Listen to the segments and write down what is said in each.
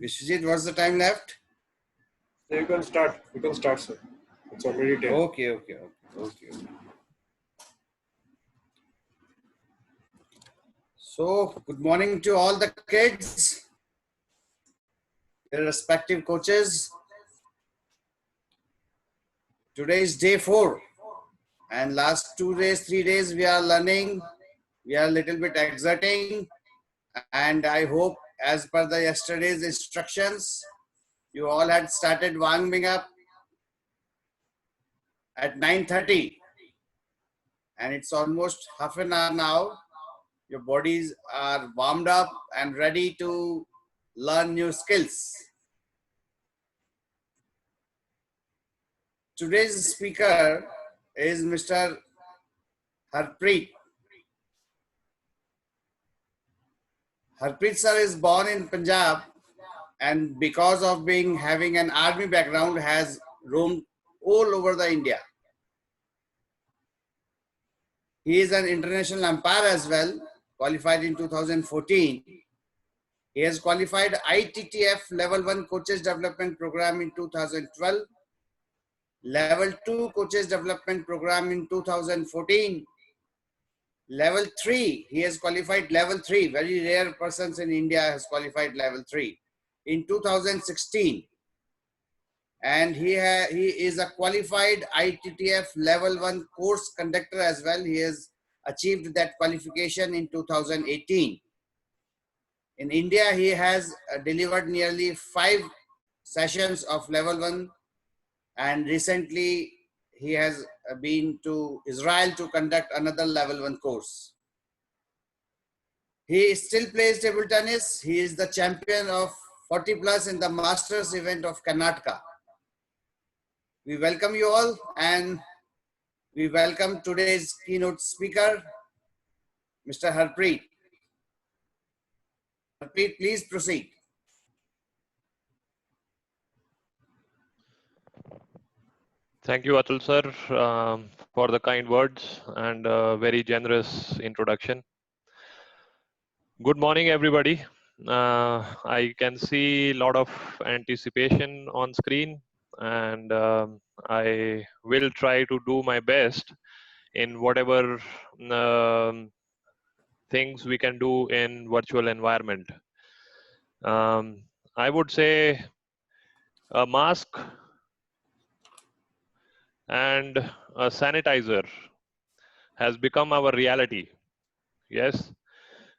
Vishwajit, what's the time left? So you can start. You can start, sir. It's already 10. Okay. So, good morning to all the kids, their respective coaches. Today is day 4, and last 2 days, 3 days, we are learning. We are a little bit exerting, and I hope, as per the yesterday's instructions, you all had started warming up at 9:30, and it's almost half an hour now. Your bodies are warmed up and ready to learn new skills. Today's speaker is Mr. Harpreet. Harpreet sir is born in Punjab, and because of having an army background, has roamed all over the India. He is an international umpire as well, qualified in 2014. He has qualified ITTF Level 1 Coaches Development Program in 2012, Level 2 Coaches Development Program in 2014, Level 3, he has qualified Level 3, very rare persons in India has qualified Level 3 in 2016. And he is a qualified ITTF Level 1 course conductor as well. He has achieved that qualification in 2018. In India, he has delivered nearly 5 sessions of Level 1, and recently he has been to Israel to conduct another Level 1 course. He still plays table tennis. He is the champion of 40 plus in the Masters event of Karnataka. We welcome you all, and we welcome today's keynote speaker, Mr. Harpreet. Harpreet, please proceed. Thank you, Atul sir, for the kind words and a very generous introduction. Good morning, everybody. I can see a lot of anticipation on screen, and I will try to do my best in whatever things we can do in virtual environment. I would say a mask and a sanitizer has become our reality. Yes,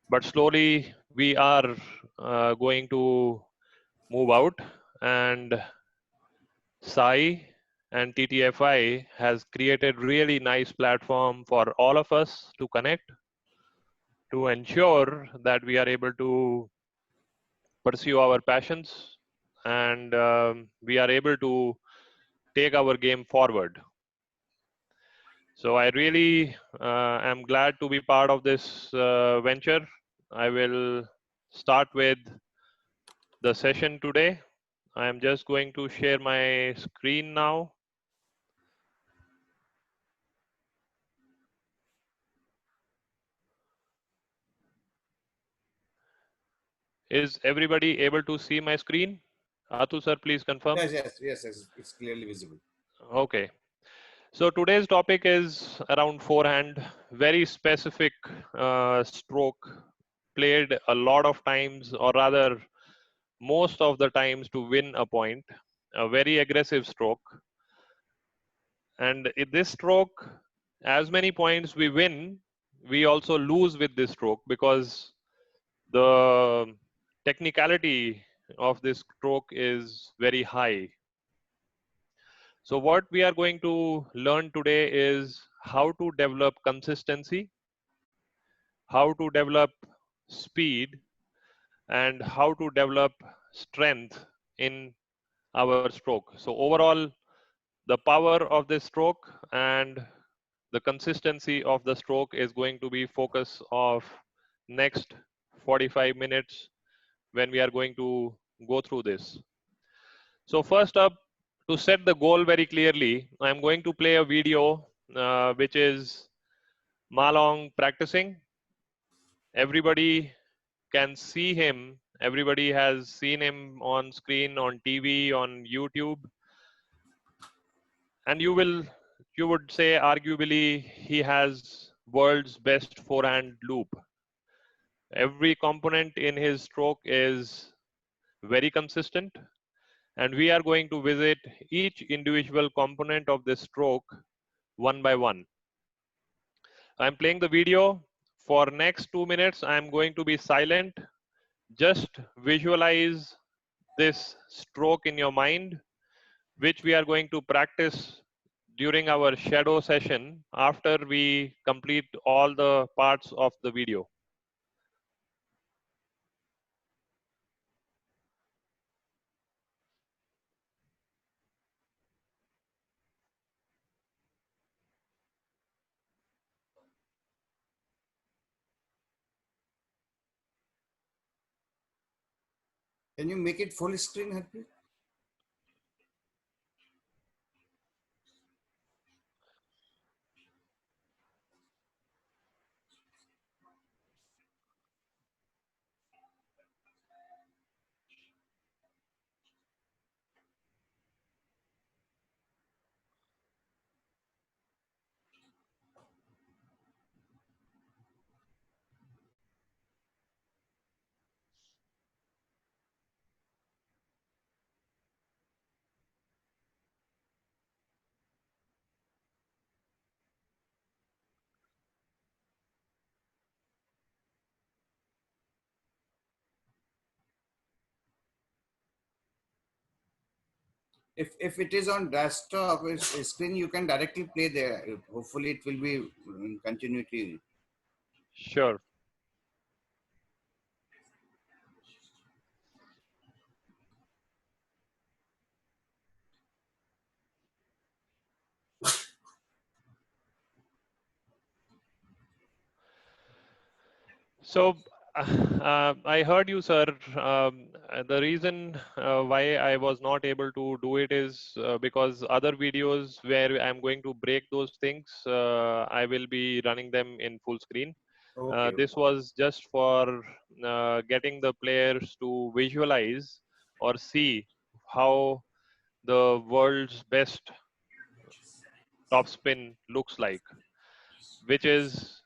but slowly we are going to move out, and SAI and TTFI has created really nice platform for all of us to connect, to ensure that we are able to pursue our passions, and we are able to take our game forward. So I really am glad to be part of this venture. I will start with the session today. I am just going to share my screen now. Is everybody able to see my screen? Atul sir, please confirm. Yes, it's clearly visible. Okay. So today's topic is around forehand, very specific stroke, played a lot of times, or rather most of the times, to win a point, a very aggressive stroke. And in this stroke, as many points we win, we also lose with this stroke, because the technicality of this stroke is very high. So what we are going to learn today is how to develop consistency, how to develop speed, and how to develop strength in our stroke. So overall, the power of this stroke and the consistency of the stroke is going to be focus of next 45 minutes when we are going to go through this. So first up, to set the goal very clearly, I'm going to play a video which is Malong practicing. Everybody can see him. Everybody has seen him on screen, on TV, on YouTube. And you would say arguably he has world's best forehand loop. Every component in his stroke is very consistent, and we are going to visit each individual component of this stroke one by one. I'm playing the video. For next 2 minutes, I'm going to be silent. Just visualize this stroke in your mind, which we are going to practice during our shadow session after we complete all the parts of the video. Can you make it full screen, Harpreet? If it is on desktop screen, you can directly play there. Hopefully, it will be in continuity. Sure. So I heard you, sir. The reason why I was not able to do it is because other videos where I'm going to break those things, I will be running them in full screen. Okay. This was just for getting the players to visualize or see how the world's best topspin looks like, which is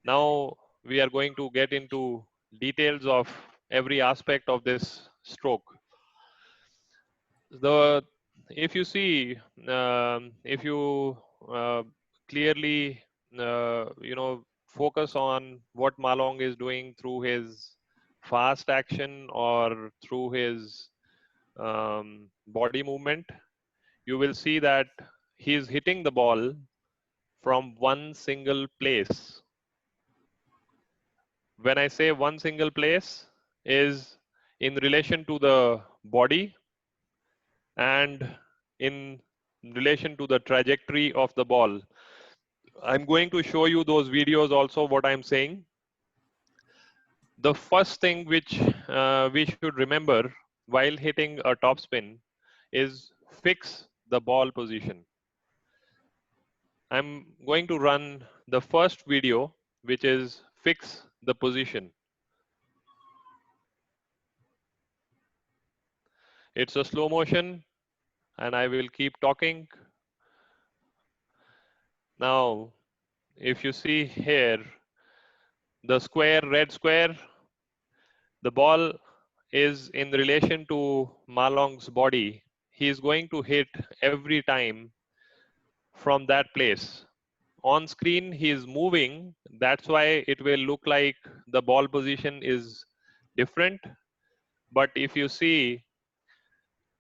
now we are going to get into details of every aspect of this stroke. The if you see, if you clearly focus on what Malong is doing through his fast action or through his body movement, you will see that he is hitting the ball from one single place. When I say one single place, is in relation to the body and in relation to the trajectory of the ball. I'm going to show you those videos also, what I'm saying. The first thing which we should remember while hitting a topspin is fix the ball position. I'm going to run the first video, which is fix the position. It's a slow motion, and I will keep talking. Now, if you see here, the square, red square, the ball is in relation to Malong's body. He is going to hit every time from that place. On screen, he is moving. That's why it will look like the ball position is different. But if you see,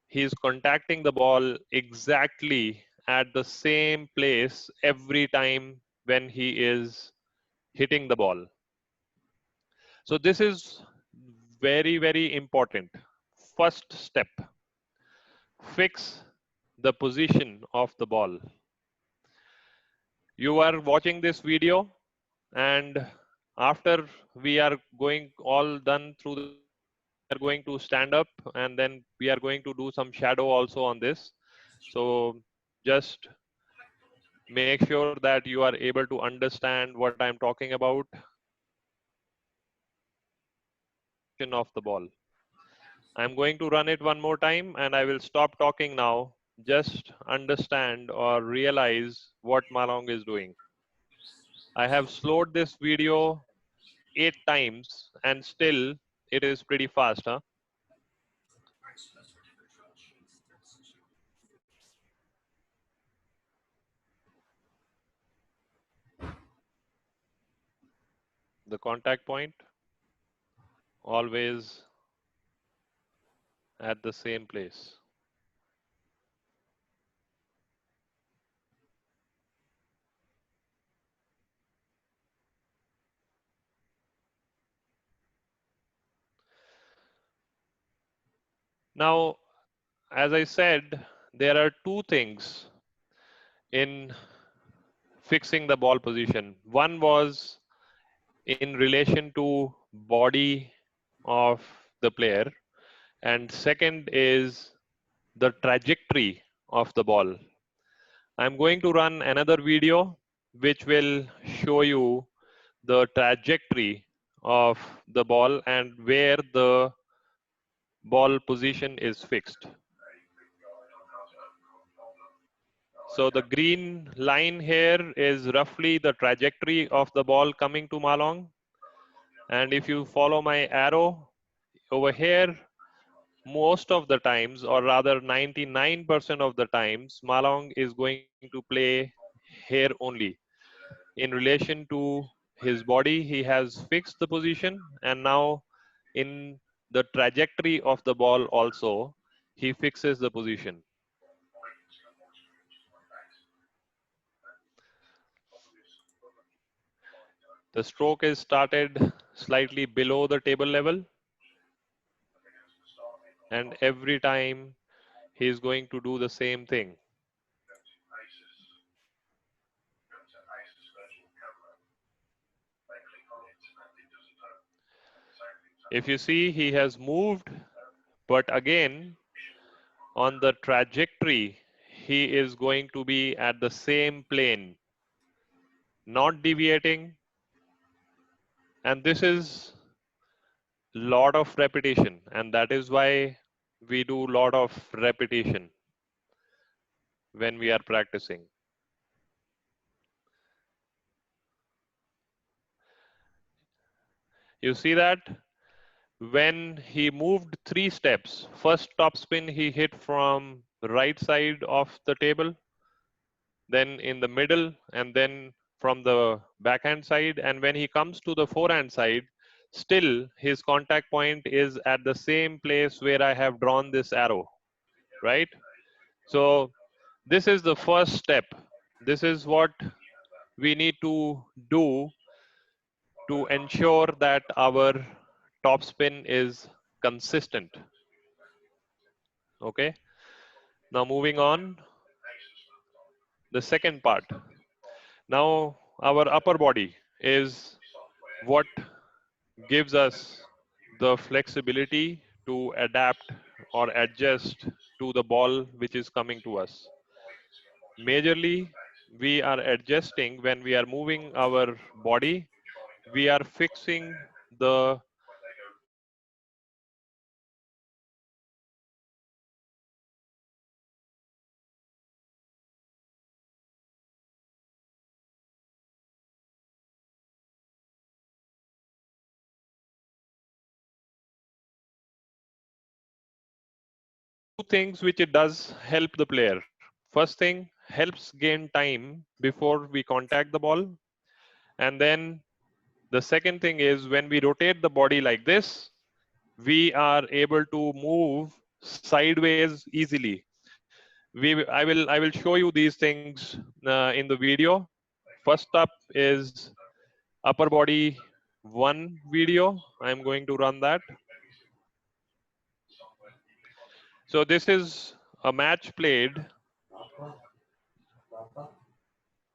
he is contacting the ball exactly at the same place every time when he is hitting the ball. So this is very, very important. First step, fix the position of the ball. You are watching this video, and after we are going all done through the video, we are going to stand up, and then we are going to do some shadow also on this. So just make sure that you are able to understand what I'm talking about. Of the ball. I'm going to run it one more time and I will stop talking now. Just understand or realize what Malong is doing. I have slowed this video 8 times and still it is pretty fast, huh? The contact point always at the same place. Now, as I said, there are two things in fixing the ball position. One was in relation to body of the player, and second is the trajectory of the ball. I'm going to run another video which will show you the trajectory of the ball and where the ball position is fixed. So the green line here is roughly the trajectory of the ball coming to Malong. And if you follow my arrow over here, most of the times, or rather 99% of the times, Malong is going to play here only. In relation to his body, he has fixed the position, and now in the trajectory of the ball also, he fixes the position. The stroke is started slightly below the table level, and every time he is going to do the same thing. If you see, he has moved, but again, on the trajectory, he is going to be at the same plane, not deviating. And this is lot of repetition, and that is why we do lot of repetition when we are practicing. You see that when he moved 3 steps, first topspin he hit from the right side of the table, then in the middle, and then from the backhand side. And when he comes to the forehand side, still his contact point is at the same place where I have drawn this arrow, right? So this is the first step. This is what we need to do to ensure that our topspin is consistent. Okay. Now moving on, the second part. Now our upper body is what gives us the flexibility to adapt or adjust to the ball which is coming to us. Majorly, we are adjusting when we are moving our body, we are fixing the two things which it does help the player. First thing, helps gain time before we contact the ball. And then the second thing is when we rotate the body like this, we are able to move sideways easily. I will show you these things in the video. First up is upper body 1 video. I'm going to run that. So this is a match played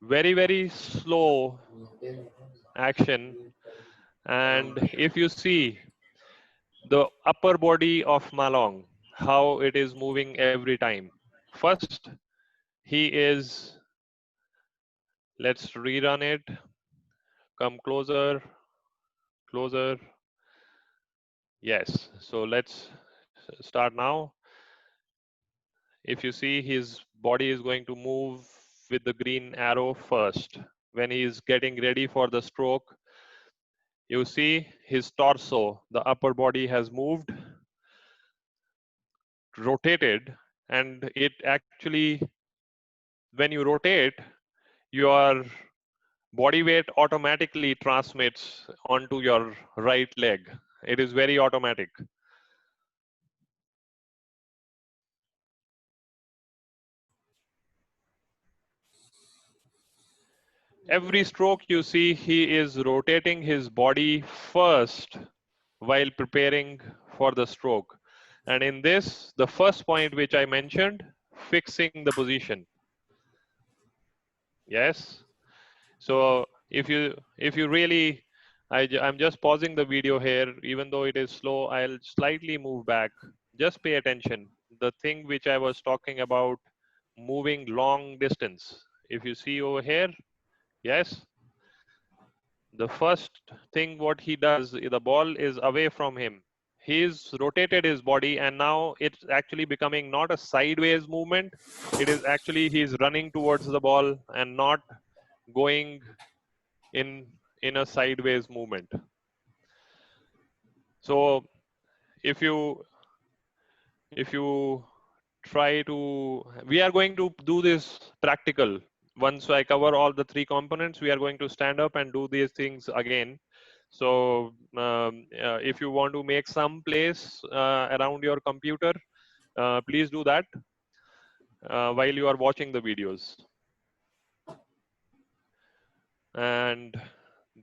very slow action, and if you see the upper body of Malong, how it is moving every time. First, he is, let's rerun it. Come closer, closer. Yes. So let's start now. If you see, his body is going to move with the green arrow first. When he is getting ready for the stroke, you see his torso, the upper body has moved, rotated, and it actually, when you rotate, your body weight automatically transmits onto your right leg. It is very automatic. Every stroke you see, he is rotating his body first while preparing for the stroke. And in this, the first point which I mentioned, fixing the position. Yes. So if you really, I'm just pausing the video here, even though it is slow, I'll slightly move back. Just pay attention. The thing which I was talking about, moving long distance. If you see over here, yes, the first thing what he does, the ball is away from him. He's rotated his body, and now it's actually becoming not a sideways movement. It is actually he's running towards the ball and not going in a sideways movement. So if you try to, we are going to do this practical. Once I cover all the three components, we are going to stand up and do these things again. So if you want to make some place around your computer, please do that while you are watching the videos. And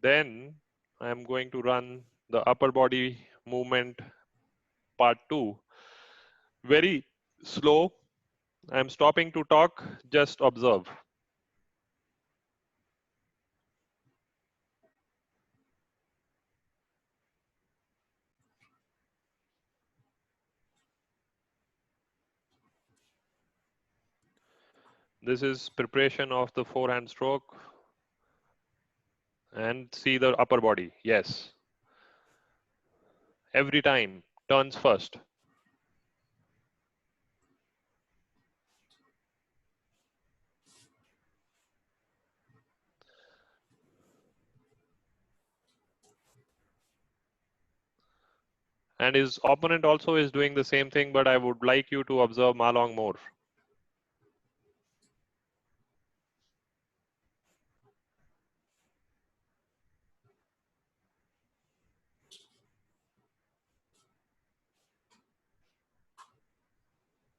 then I'm going to run the upper body movement part 2. Very slow. I'm stopping to talk, just observe. This is preparation of the forehand stroke. And see the upper body. Yes. Every time, turns first. And his opponent also is doing the same thing, but I would like you to observe Malong more.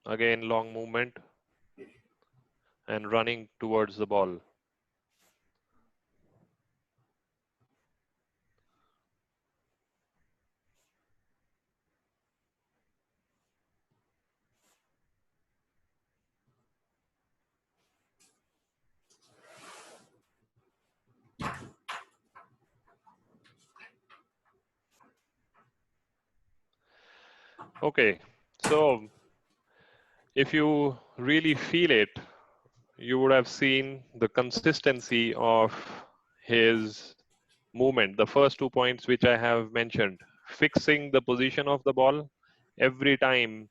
Again, long movement and running towards the ball. Okay, so if you really feel it, you would have seen the consistency of his movement. The first 2 points which I have mentioned, fixing the position of the ball every time,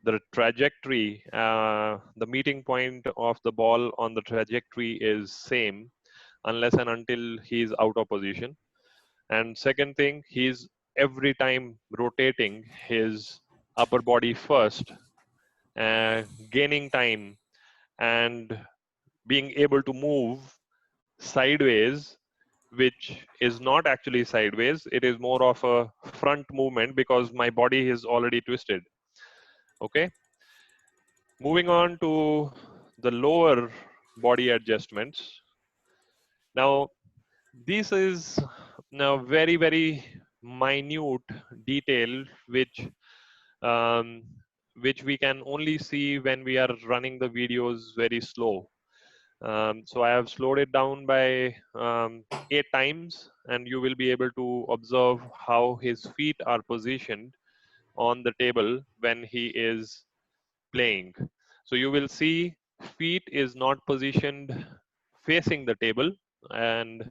the trajectory, the meeting point of the ball on the trajectory is same unless and until he's out of position. And second thing, he's every time rotating his upper body first, gaining time and being able to move sideways, which is not actually sideways. It is more of a front movement because my body is already twisted. Okay. Moving on to the lower body adjustments. Now, this is now very, very minute detail, um, which we can only see when we are running the videos very slow. So I have slowed it down by 8 times, and you will be able to observe how his feet are positioned on the table when he is playing. So you will see feet is not positioned facing the table, and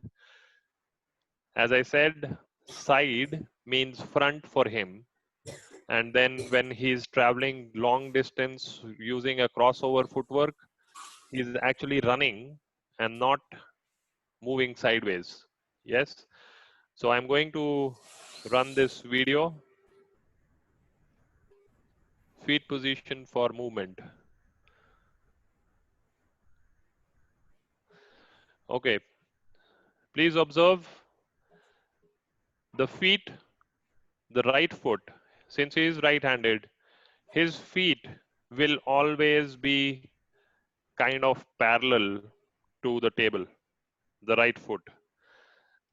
as I said, side means front for him. And then when he's traveling long distance using a crossover footwork, he's actually running and not moving sideways. Yes. So I'm going to run this video, feet position for movement. Okay. Please observe the feet, the right foot, since he is right-handed, his feet will always be kind of parallel to the table, the right foot.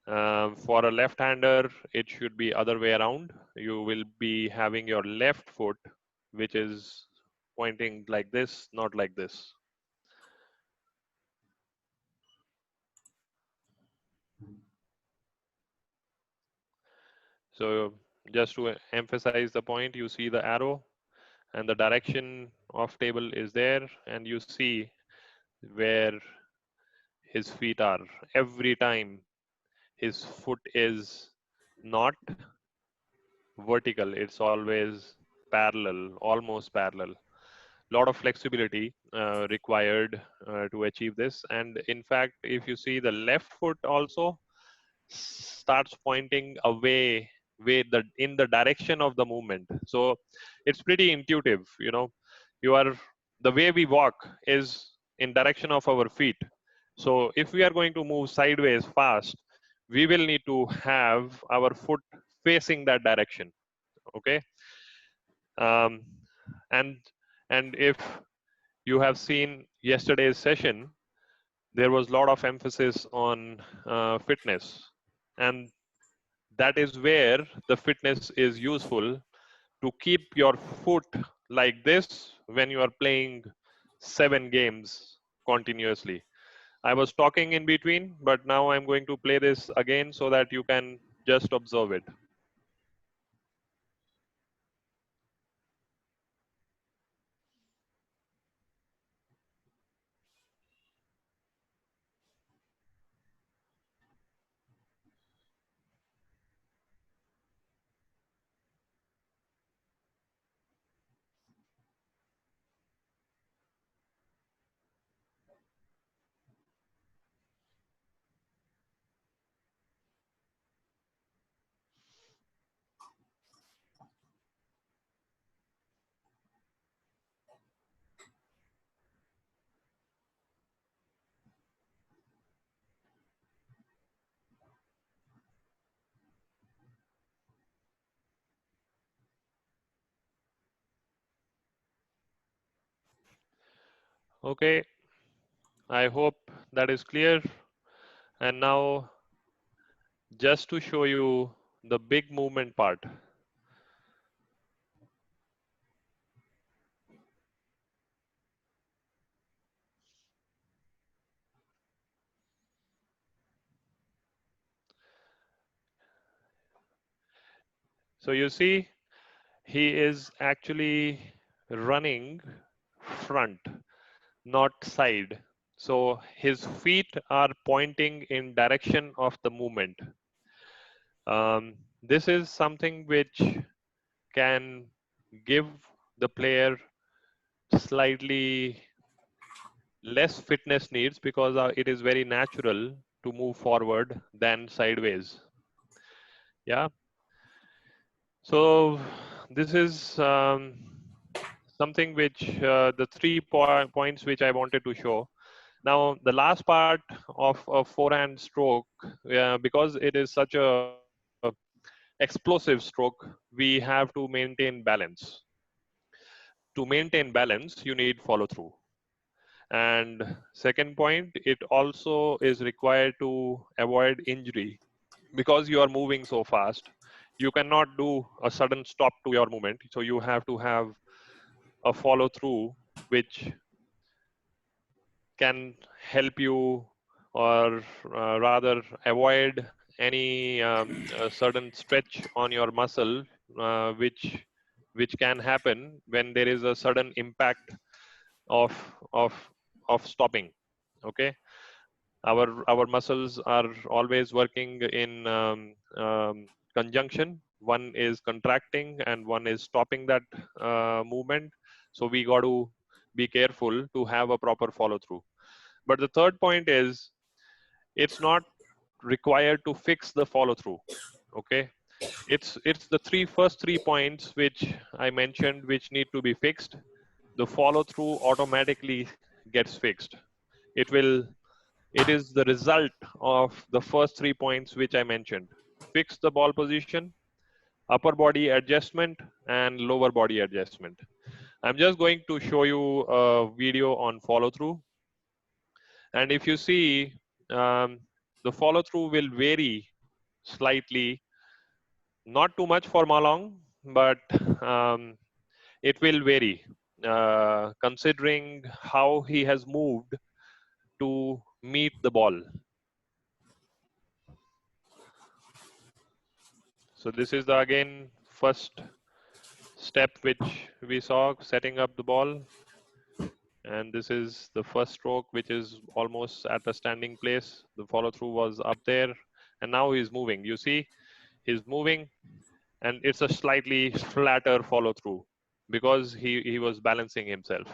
For a left-hander, it should be other way around. You will be having your left foot, which is pointing like this, not like this. So just to emphasize the point, you see the arrow and the direction of table is there, and you see where his feet are. Every time his foot is not vertical, it's always parallel, almost parallel. Lot of flexibility required to achieve this. And in fact, if you see the left foot also starts pointing away in the direction of the movement. So it's pretty intuitive, you know. You are the way we walk is in direction of our feet. So if we are going to move sideways fast, we will need to have our foot facing that direction. Okay. um, and and if you have seen yesterday's session, there was a lot of emphasis on fitness, and that is where the fitness is useful, to keep your foot like this when you are playing 7 games continuously. I was talking in between, but now I'm going to play this again so that you can just observe it. Okay, I hope that is clear. And now, just to show you the big movement part. So you see, he is actually running front, not side. So his feet are pointing in direction of the movement. This is something which can give the player slightly less fitness needs, because it is very natural to move forward than sideways. Yeah. So this is something which the 3 points which I wanted to show. Now the last part of a forehand stroke, because it is such a explosive stroke, we have to maintain balance. To maintain balance, you need follow through. And second point, it also is required to avoid injury, because you are moving so fast. You cannot do a sudden stop to your movement. So you have to have a follow through, which can help you, or rather avoid any sudden stretch on your muscle, which can happen when there is a sudden impact of of of stopping. Okay, our muscles are always working in conjunction. One is contracting and one is stopping that movement. So we got to be careful to have a proper follow through. But the third point is, it's not required to fix the follow through. Okay, it's the first three points which I mentioned which need to be fixed. The follow through automatically gets fixed. It is the result of the first 3 points which I mentioned: fix the ball position, upper body adjustment, and lower body adjustment. I'm just going to show you a video on follow through. And if you see, the follow through will vary slightly, not too much for Malong, but it will vary considering how he has moved to meet the ball. So this is the again first step which we saw, setting up the ball. And this is the first stroke, which is almost at a standing place. The follow through was up there, and now he's moving. You see, he's moving, and it's a slightly flatter follow through because he was balancing himself.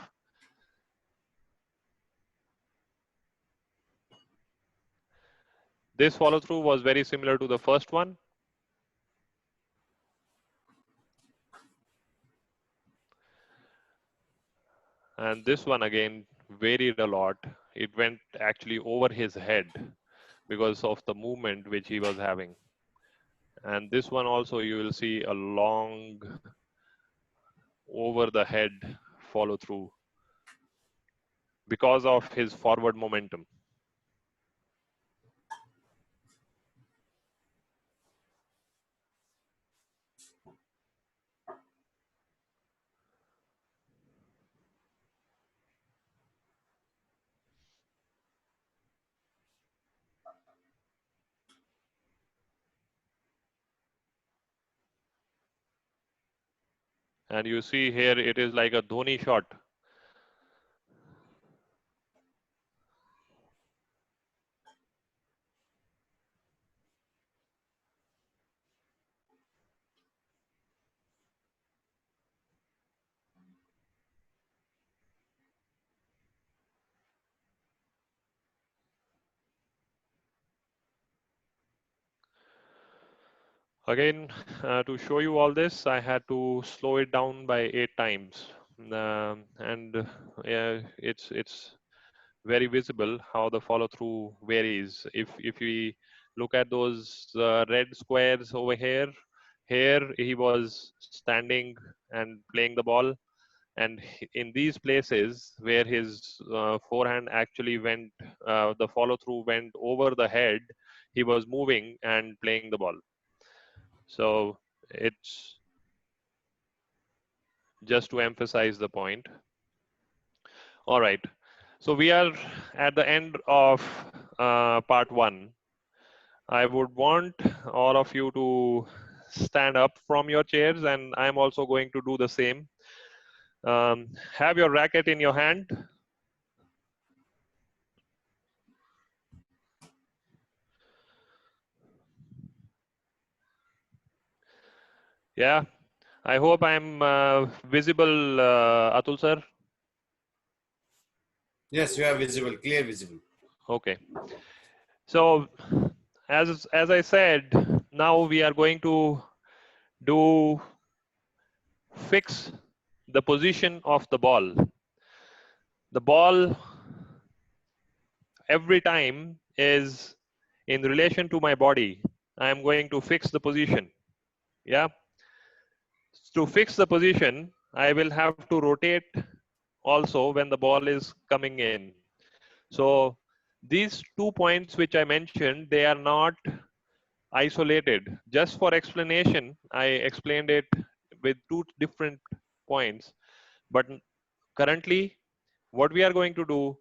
This follow through was very similar to the first one. And this one again varied a lot. It went actually over his head because of the movement which he was having. And this one also, you will see a long over the head follow through because of his forward momentum. And you see here, it is like a Dhoni shot. Again, to show you all this, I had to slow it down by 8 times. And it's very visible how the follow through varies. If we look at those red squares over here, he was standing and playing the ball, and in these places where his forehand actually went, the follow through went over the head, he was moving and playing the ball. So it's just to emphasize the point. All right. So we are at the end of part 1. I would want all of you to stand up from your chairs, and I'm also going to do the same. Have your racket in your hand. Yeah, I hope I'm visible, Atul sir. Yes, you are visible, clear visible. Okay. So as I said, now we are going to do fix the position of the ball. The ball every time is in relation to my body. I am going to fix the position. Yeah. To fix the position, I will have to rotate also when the ball is coming in. So these 2 points which I mentioned, they are not isolated. Just for explanation, I explained it with 2 different points. But currently, what we are going to do,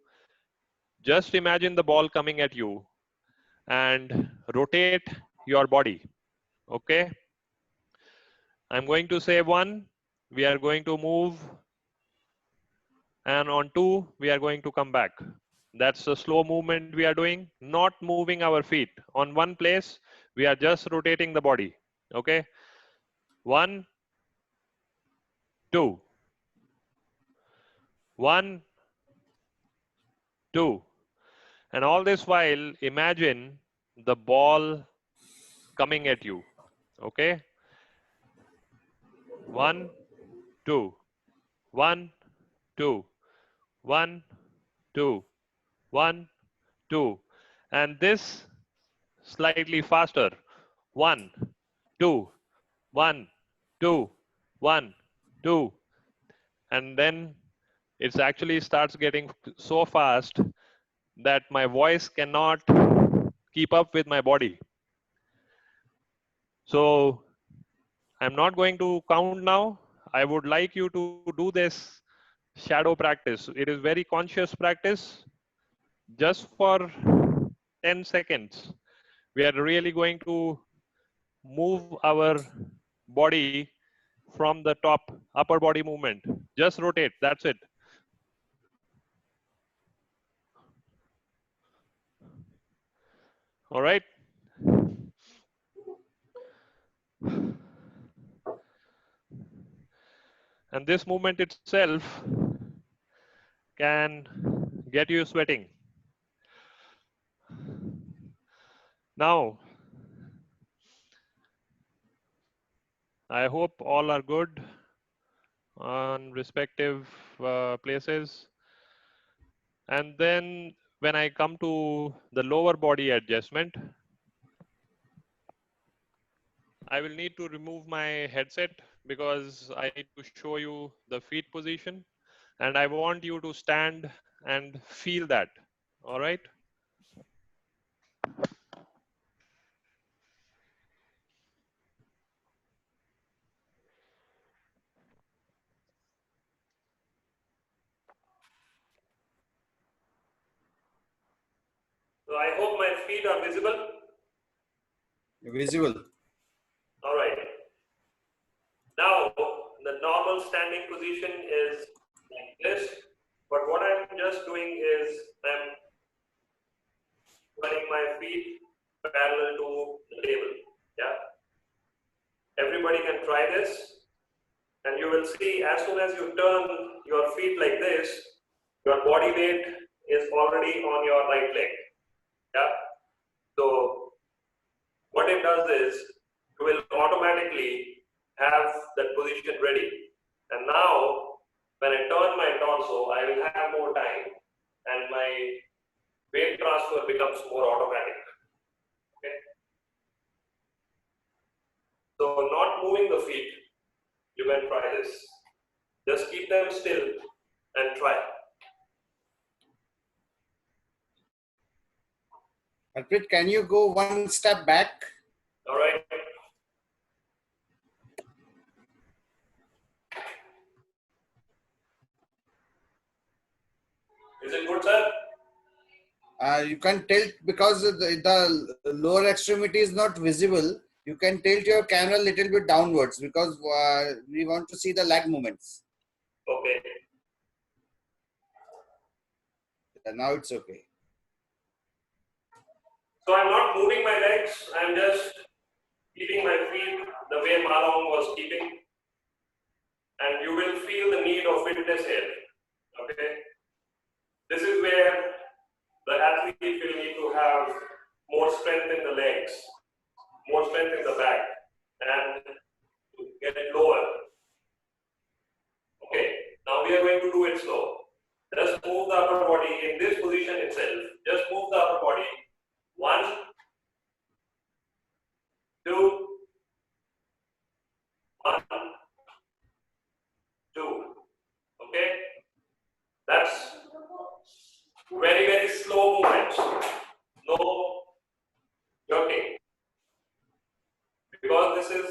just imagine the ball coming at you and rotate your body. Okay. I'm going to say 1. We are going to move and on 2 we are going to come back. That's a slow movement we are doing, not moving our feet on one place. We are just rotating the body. Okay, 1 2 1 2, and all this while imagine the ball coming at you. Okay, 1 2 1 2 1 2 1 2, and this slightly faster. 1 2 1 2 1 2, and then it actually starts getting so fast that my voice cannot keep up with my body. So I'm not going to count now. I would like you to do this shadow practice. It is very conscious practice, just for 10 seconds. We are really going to move our body from the top, upper body movement. Just rotate, that's it. All right. And this movement itself can get you sweating. Now, I hope all are good on respective places. And then when I come to the lower body adjustment, I will need to remove my headset because I need to show you the feet position, and I want you to stand and feel that. All right. So I hope my feet are visible. Visible. All right. Now, the normal standing position is like this, but what I'm just doing is I'm running my feet parallel to the table. Yeah. Everybody can try this, and you will see as soon as you turn your feet like this, your body weight is already on your right leg. Yeah. So what it does is you will automatically have that position ready. And now when I turn my torso, I will have more time and my weight transfer becomes more automatic. Okay. So not moving the feet, you can try this. Just keep them still and try. Harpreet, can you go one step back? All right. Is it good, sir? You can tilt because the lower extremity is not visible. You can tilt your camera a little bit downwards because we want to see the leg movements. Okay. Now it's okay. So I'm not moving my legs. I'm just keeping my feet the way Malong was keeping. And you will feel the need of fitness here. Okay. This is where the athlete will need to have more strength in the legs, more strength in the back, and to get it lower. Okay, now we are going to do it slow. Just move the upper body in this position itself. Just move the upper body. 1, 2, 1, 2. Okay, that's very, very slow movement. No jogging. Because this is,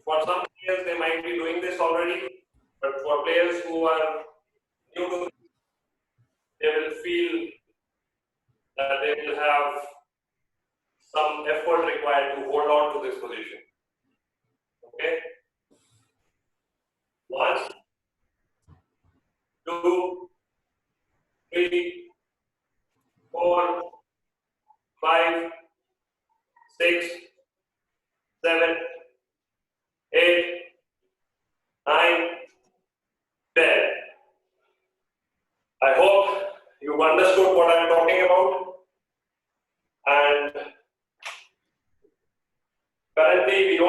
for some players, they might be doing this already, but for players who are new to this, they will feel that they will have some effort required to hold on to this position. Okay? 1, 2,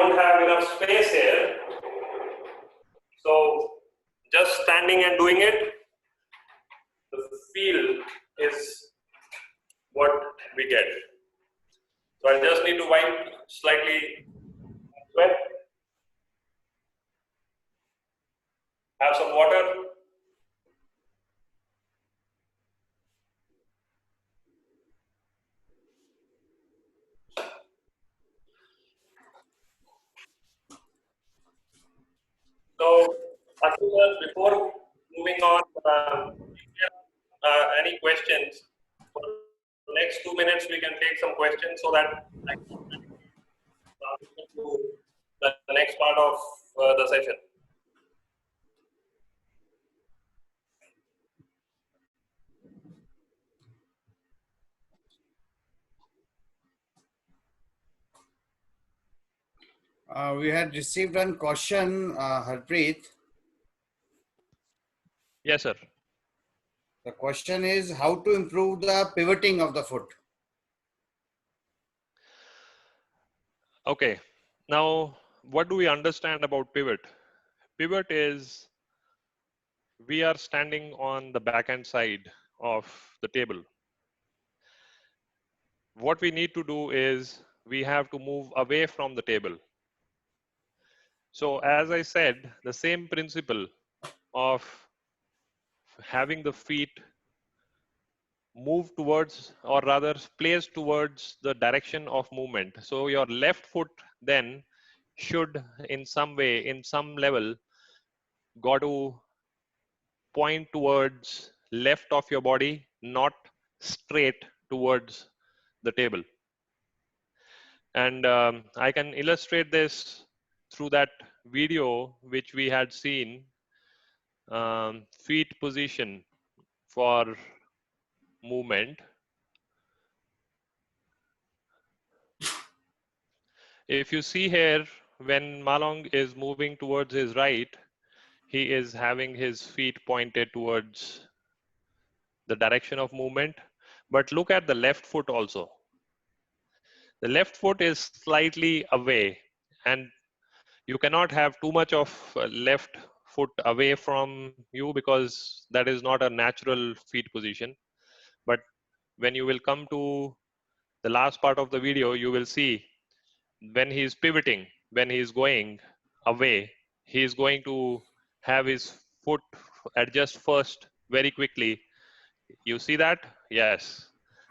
don't have enough space here. So just standing and doing it, the feel is what we get. So I just need to wipe slightly wet, have some water. So, before moving on, any questions? For the next 2 minutes, we can take some questions so that I can to the next part of the session. We had received one question, Harpreet. Yes, sir. The question is how to improve the pivoting of the foot. Okay. Now, what do we understand about pivot? Pivot is we are standing on the backhand side of the table. What we need to do is we have to move away from the table. So as I said, the same principle of having the feet move towards, or rather placed towards the direction of movement. So your left foot then should in some way, in some level, got to point towards left of your body, not straight towards the table. And I can illustrate this through that video which we had seen, feet position for movement. If you see here, when Malong is moving towards his right, he is having his feet pointed towards the direction of movement. But look at the left foot also. The left foot is slightly away, and you cannot have too much of left foot away from you because that is not a natural feet position. But when you will come to the last part of the video, you will see when he is pivoting, when he is going away, he is going to have his foot adjust first very quickly. You see that? Yes.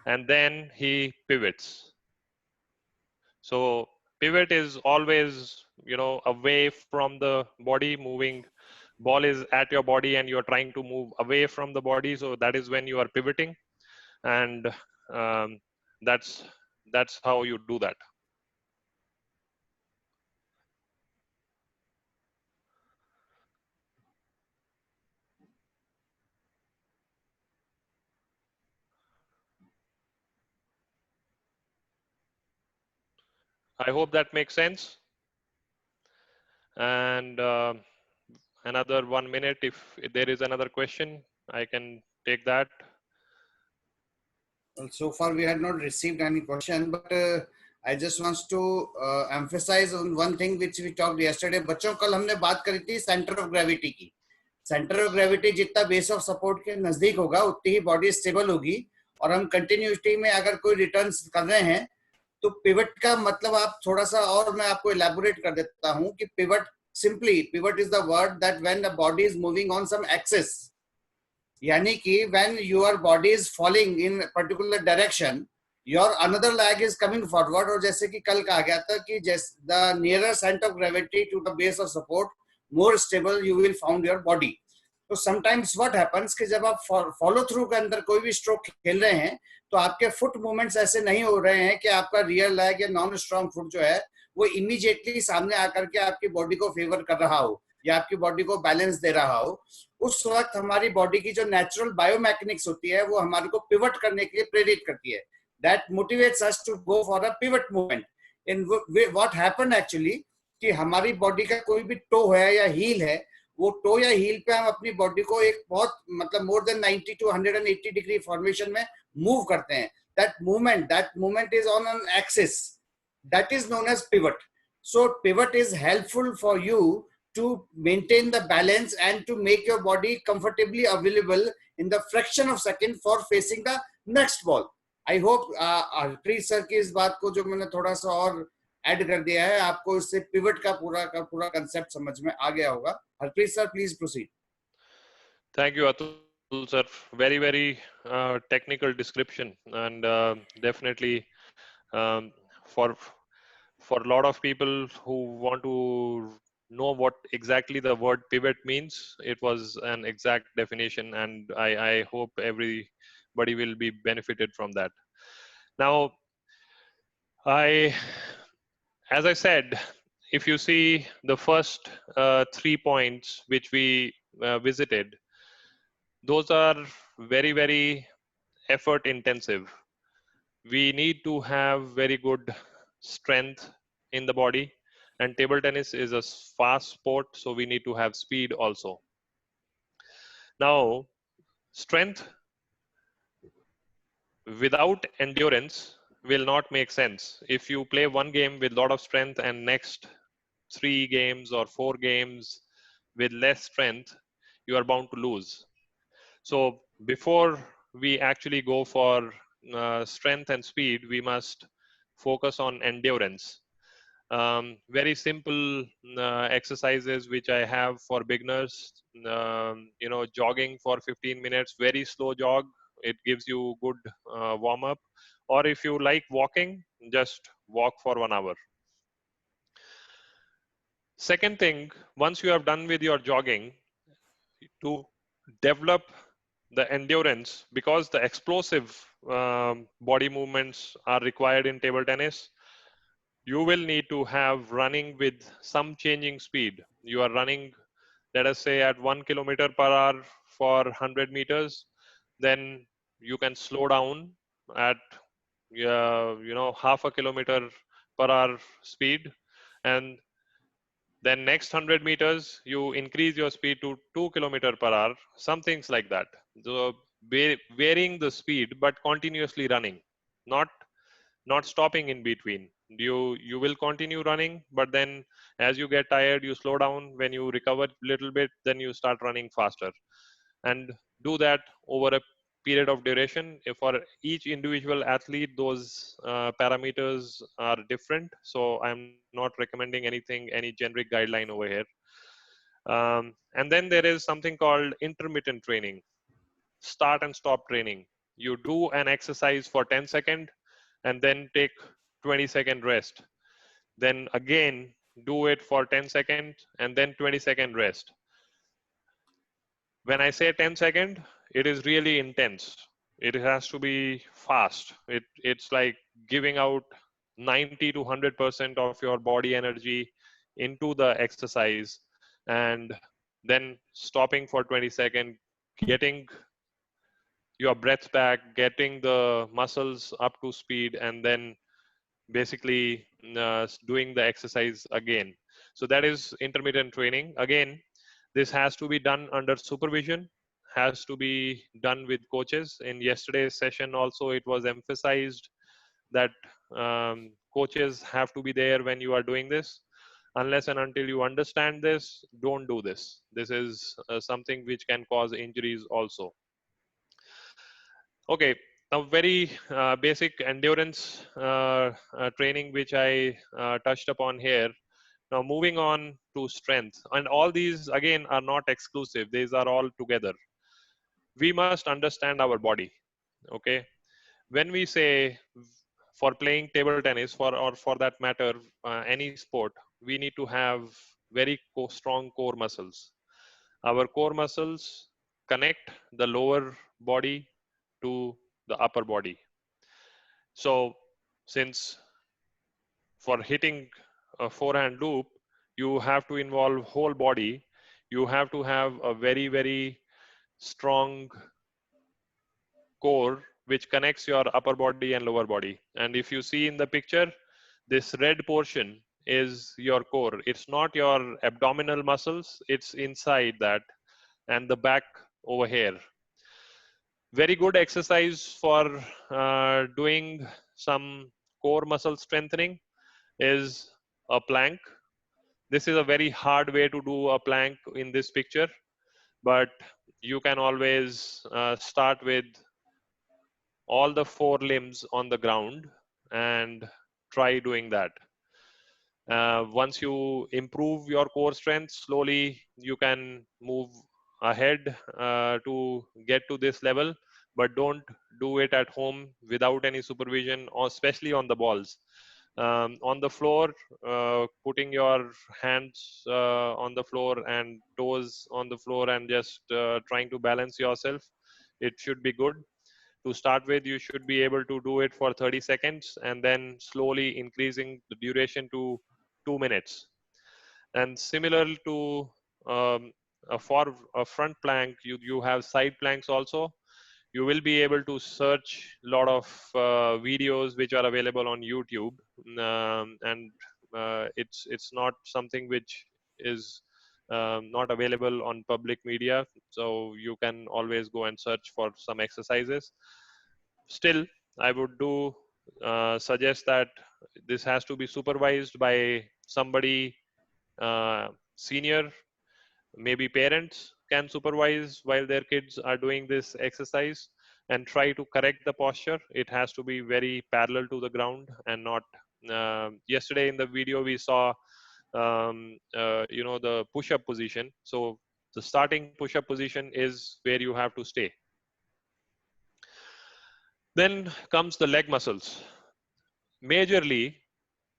And then he pivots. So pivot is always, away from the body, moving. Ball is at your body and you're trying to move away from the body. So that is when you are pivoting. And that's how you do that. I hope that makes sense. And another 1 minute, if there is another question, I can take that. Well, so far we had not received any question, but I just want to emphasize on one thing which we talked yesterday. बच्चों कल हमने बात करी थी centre of gravity की. Centre of gravity जितना base of support के नजदीक होगा उतनी ही बॉडी स्टेबल होगी. और हम कंटिन्यूटी में अगर कोई रिटर्न्स कर रहे हैं तो पिवट का मतलब आप थोड़ा सा और मैं आपको इलैबोरेट कर देता हूं कि pivot simply pivot is the word that when the body is moving on some axis, यानी कि when your body is falling in particular direction, your another leg is coming forward. और जैसे कि कल कहा गया था कि the nearer center of gravity to the base of support, more stable you will found your body. तो sometimes what happens कि जब आप follow through के अंदर कोई भी स्ट्रोक खेल रहे हैं तो आपके फुट मूवमेंट्स ऐसे नहीं हो रहे हैं कि आपका रियर लेग या नॉन स्ट्रॉन्ग फुट जो है वो इमीडिएटली सामने आकर के आपकी बॉडी को फेवर कर रहा हो या आपकी बॉडी को बैलेंस दे रहा हो. उस वक्त हमारी बॉडी की जो नेचुरल बायोमैकेनिक्स होती है वो हमारे को पिवट करने के लिए प्रेरित करती है. That motivates us to go for a pivot movement. In what happened actually कि हमारी बॉडी का कोई भी टो है या हील है, वो टो या हील पे हम अपनी बॉडी को एक बहुत मतलब more than 90 to 180 degree formation में मूव करते हैं. That movement is on an axis, that is known as pivot. So pivot is helpful for you to maintain the balance and to make your body comfortably available in the fraction of second for facing the next ball. I hope Harpreet sir की इस बात को जो मैंने थोड़ा सा और add कर दिया है, आपको इससे पिवट का पूरा कंसेप्ट समझ में आ गया होगा. Harpreet sir, please proceed. Thank you, Atul sir. Very, very technical description, and definitely um, for for a lot of people who want to know what exactly the word pivot means, it was an exact definition, and I hope everybody will be benefited from that. Now, as I said, if you see the first 3 points which we visited, those are very, very effort intensive. We need to have very good strength in the body, and table tennis is a fast sport, so we need to have speed also. Now, strength without endurance will not make sense. If you play one game with a lot of strength and next 3 games or 4 games with less strength, you are bound to lose. So before we actually go for strength and speed, we must focus on endurance. Very simple exercises which I have for beginners. Jogging for 15 minutes, very slow jog. It gives you good warm up. Or if you like walking, just walk for 1 hour. Second thing, once you have done with your jogging, to develop the endurance, because the explosive body movements are required in table tennis, you will need to have running with some changing speed. You are running, let us say, at 1 kilometer per hour for 100 meters, then you can slow down at half a kilometer per hour speed, and then next 100 meters you increase your speed to 2 kilometer per hour, some things like that. So varying the speed but continuously running, not stopping in between. You will continue running, but then as you get tired, you slow down. When you recover a little bit, then you start running faster, and do that over a period of duration. If for each individual athlete, those parameters are different, so I'm not recommending anything, any generic guideline over here. And then there is something called intermittent training, start and stop training. You do an exercise for 10 seconds and then take 20-second rest, then again do it for 10 seconds and then 20-second rest. When I say 10 seconds, it is really intense. It has to be fast. It's like giving out 90 to 100% of your body energy into the exercise, and then stopping for 20 seconds, getting your breath back, getting the muscles up to speed, and then basically doing the exercise again. So that is intermittent training. Again, this has to be done under supervision, has to be done with coaches. In yesterday's session also, it was emphasized that coaches have to be there when you are doing this. Unless and until you understand this, don't do this. This is something which can cause injuries also. Okay, now very basic endurance training which I touched upon here. Now moving on to strength, and all these again are not exclusive, these are all together. We must understand our body. Okay, when we say for playing table tennis, or for that matter any sport, we need to have very strong core muscles. Our core muscles connect the lower body to the upper body. So since for hitting a forehand loop, you have to involve whole body. You have to have a very, very strong core which connects your upper body and lower body. And if you see in the picture, this red portion is your core. It's not your abdominal muscles, it's inside that, and the back over here. Very good exercise for doing some core muscle strengthening is a plank. This is a very hard way to do a plank in this picture, but you can always start with all the four limbs on the ground and try doing that. Once you improve your core strength, slowly you can move ahead to get to this level, but don't do it at home without any supervision, or especially on the balls. On the floor, putting your hands on the floor and toes on the floor and just trying to balance yourself, it should be good. To start with, you should be able to do it for 30 seconds and then slowly increasing the duration to 2 minutes. And similar to um, a front plank, you have side planks also. You will be able to search a lot of videos which are available on YouTube, and it's not something which is not available on public media, so you can always go and search for some exercises. Still, I would do suggest that this has to be supervised by somebody senior. Maybe parents can supervise while their kids are doing this exercise and try to correct the posture. It has to be very parallel to the ground and not. Yesterday in the video we saw, the push-up position. So the starting push-up position is where you have to stay. Then comes the leg muscles. Majorly,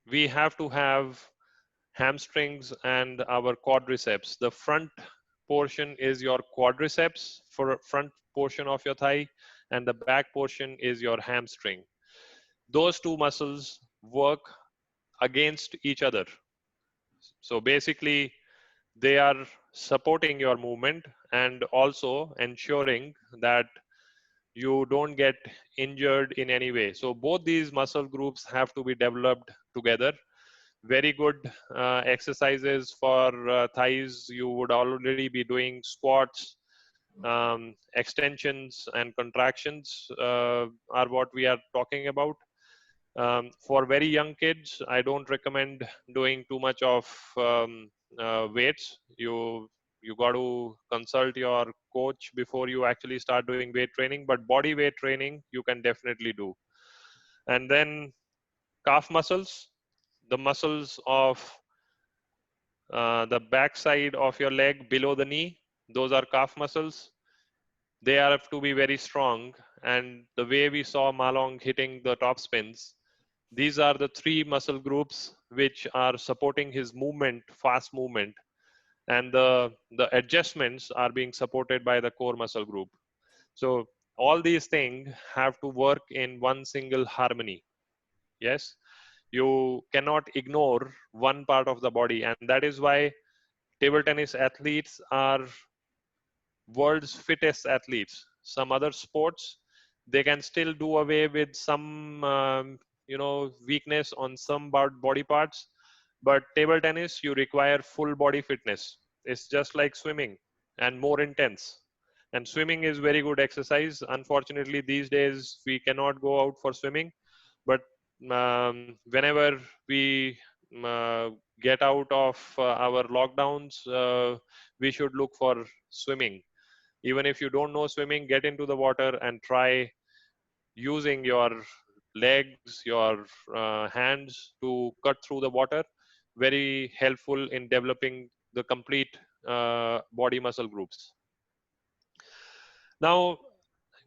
we have to have hamstrings and our quadriceps. The front portion is your quadriceps, for front portion of your thigh, and the back portion is your hamstring. Those two muscles work against each other. So basically, they are supporting your movement and also ensuring that you don't get injured in any way. So both these muscle groups have to be developed together. Very good exercises for thighs. You would already be doing squats, extensions and contractions are what we are talking about. For very young kids, I don't recommend doing too much of weights. You got to consult your coach before you actually start doing weight training, but body weight training you can definitely do. And then calf muscles, the muscles of the back side of your leg below the knee, those are calf muscles. They have to be very strong. And the way we saw Malong hitting the top spins, these are the three muscle groups which are supporting his movement, fast movement. And the adjustments are being supported by the core muscle group. So all these things have to work in one single harmony. Yes, you cannot ignore one part of the body, and that is why table tennis athletes are world's fittest athletes. Some other sports, they can still do away with some weakness on some body parts, but table tennis you require full body fitness. It's just like swimming and more intense. And swimming is very good exercise. Unfortunately, these days we cannot go out for swimming, but whenever we get out of our lockdowns, we should look for swimming. Even if you don't know swimming, get into the water and try using your legs, your hands to cut through the water. Very helpful in developing the complete body muscle groups. Now,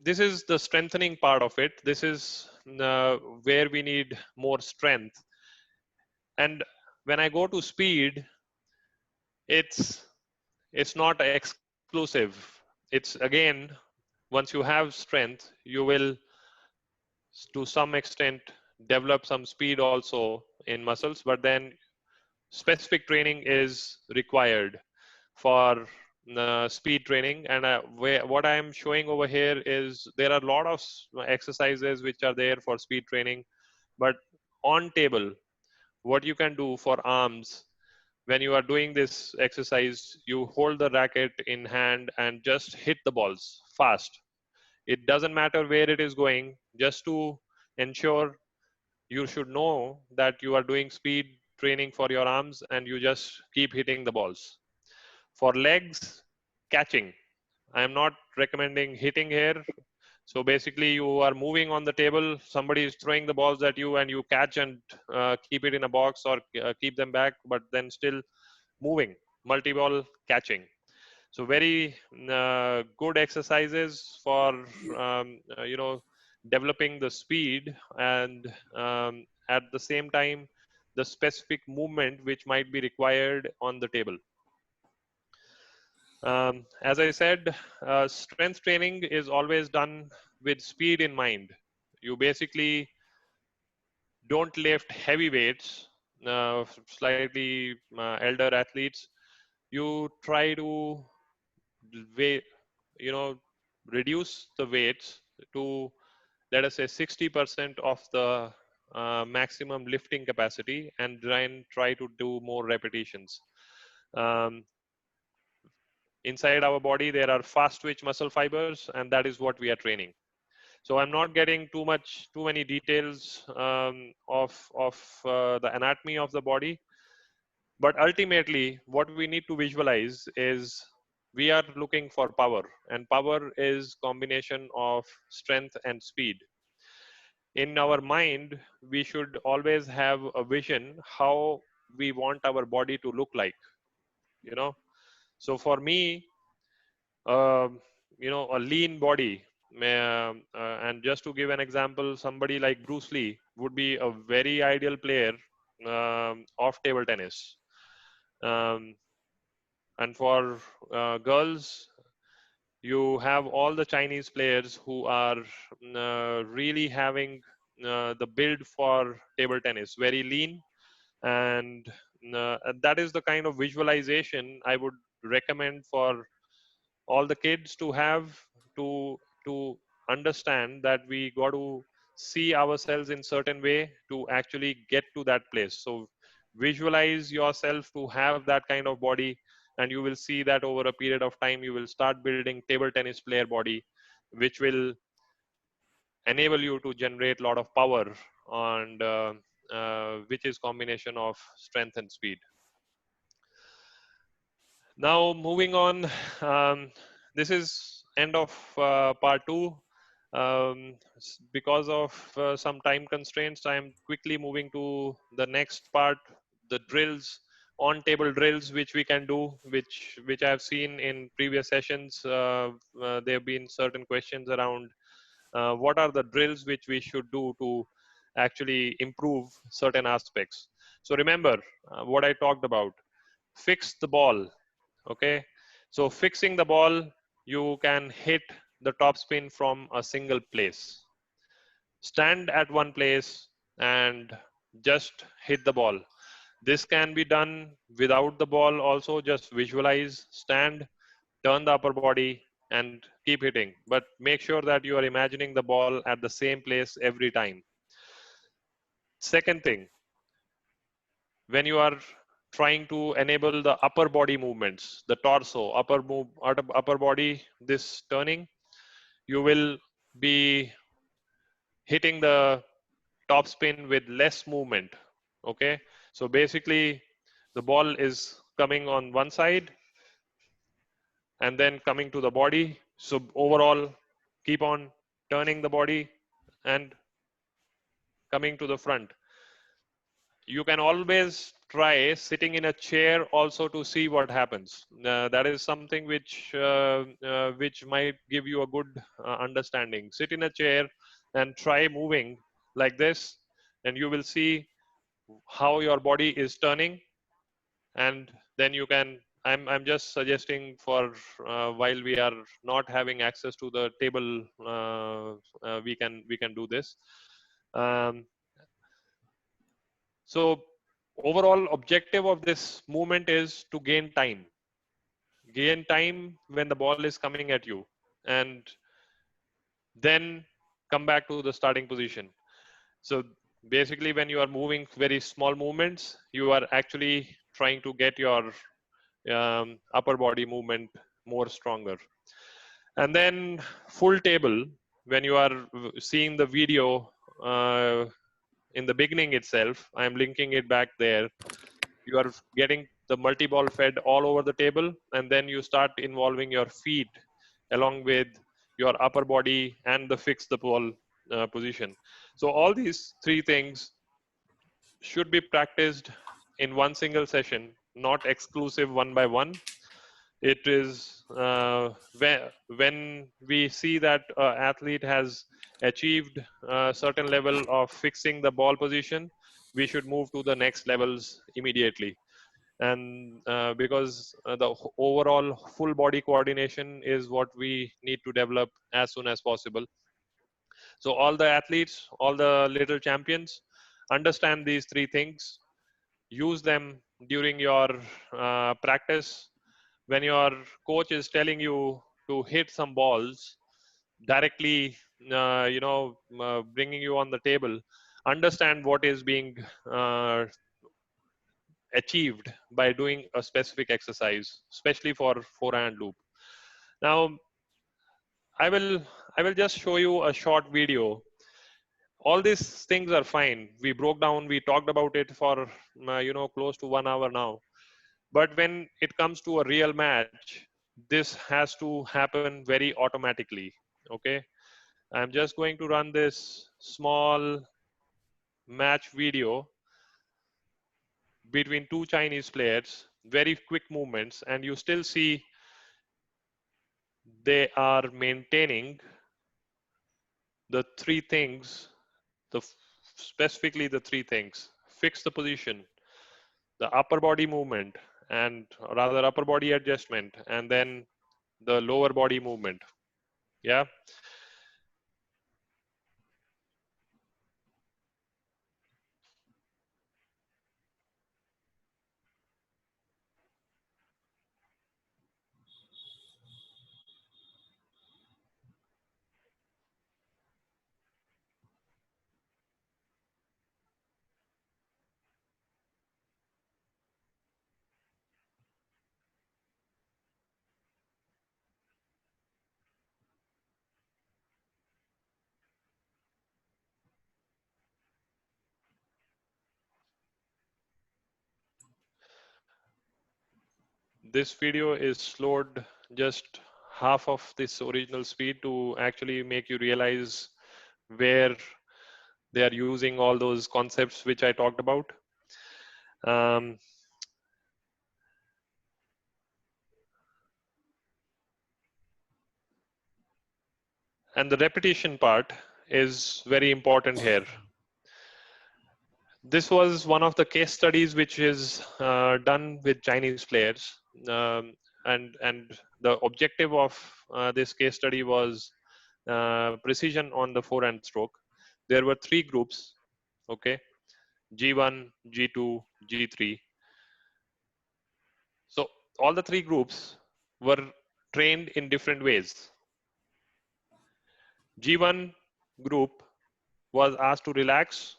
this is the strengthening part of it. This is where we need more strength. And when I go to speed, it's not exclusive. It's again, once you have strength, you will to some extent develop some speed also in muscles, but then specific training is required for speed training. And what I am showing over here is there are a lot of exercises which are there for speed training, but on table, what you can do for arms, when you are doing this exercise, you hold the racket in hand and just hit the balls fast. It doesn't matter where it is going, just to ensure. You should know that you are doing speed training for your arms, and you just keep hitting the balls. For legs, catching. I am not recommending hitting here. So basically, you are moving on the table, somebody is throwing the balls at you, and you catch and keep it in a box, or keep them back, but then still moving, multi-ball catching. So very good exercises for developing the speed, and at the same time the specific movement which might be required on the table. As I said, strength training is always done with speed in mind. You basically don't lift heavy weights. Slightly elder athletes, you try to weight, reduce the weights to, let us say, 60% of the maximum lifting capacity, and then try to do more repetitions. Um, Inside our body, there are fast twitch muscle fibers, and that is what we are training. So I'm not getting too many details of the anatomy of the body, but ultimately what we need to visualize is we are looking for power, and power is combination of strength and speed. In our mind, we should always have a vision how we want our body to look like, you know. So for me, um, a lean body, and just to give an example, somebody like Bruce Lee would be a very ideal player of table tennis. um, and for girls, you have all the Chinese players who are really having the build for table tennis, very lean, and that is the kind of visualization I would recommend for all the kids to have, to understand that we got to see ourselves in certain way to actually get to that place. So visualize yourself to have that kind of body, and you will see that over a period of time you will start building table tennis player body, which will enable you to generate a lot of power, and which is combination of strength and speed. Now moving on, this is end of part 2. Because of some time constraints, I am quickly moving to the next part, the drills, on table drills, which we can do, which I have seen in previous sessions. There have been certain questions around what are the drills which we should do to actually improve certain aspects. So remember what I talked about. Fix the ball. Okay, so fixing the ball, you can hit the top spin from a single place. Stand at one place and just hit the ball. This can be done without the ball also. Just visualize, stand, turn the upper body, and keep hitting. But make sure that you are imagining the ball at the same place every time. Second thing, when you are trying to enable the upper body movements, the torso, upper body, this turning, you will be hitting the top spin with less movement. Okay, so basically the ball is coming on one side and then coming to the body. So overall, keep on turning the body and coming to the front. You can always try sitting in a chair also to see what happens. That is something which might give you a good understanding. Sit in a chair and try moving like this, and you will see how your body is turning. And then you can, I'm just suggesting for while we are not having access to the table, we can do this. um, So overall objective of this movement is to gain time. Gain time when the ball is coming at you, and then come back to the starting position. So basically when you are moving very small movements, you are actually trying to get your upper body movement more stronger. And then full table, when you are seeing the video, in the beginning itself, I'm linking it back there. You are getting the multi-ball fed all over the table, and then you start involving your feet along with your upper body and the fix the ball position. So all these three things should be practiced in one single session, not exclusive one by one. It is when we see that athlete has achieved a certain level of fixing the ball position, we should move to the next levels immediately. And because the overall full body coordination is what we need to develop as soon as possible. So all the athletes, all the little champions, understand these three things, use them during your practice. When your coach is telling you to hit some balls directly, bringing you on the table, understand what is being uh, achieved by doing a specific exercise, especially for forehand loop. Now, I will I will just show you a short video. All these things are fine. We broke down, we talked about it for close to 1 hour now. But when it comes to a real match, this has to happen very automatically. Okay, I'm just going to run this small match video between two Chinese players, very quick movements, and you still see they are maintaining the three things, specifically the three things: fix the position, the upper body movement, and rather upper body adjustment, and then the lower body movement. Yeah. This video is slowed just half of this original speed to actually make you realize where they are using all those concepts which I talked about. Um, and the repetition part is very important here. This was one of the case studies which is done with Chinese players, um, and the objective of this case study was precision on the forehand stroke. There were three groups, okay, G1, G2, G3. So all the three groups were trained in different ways. G1 group was asked to relax,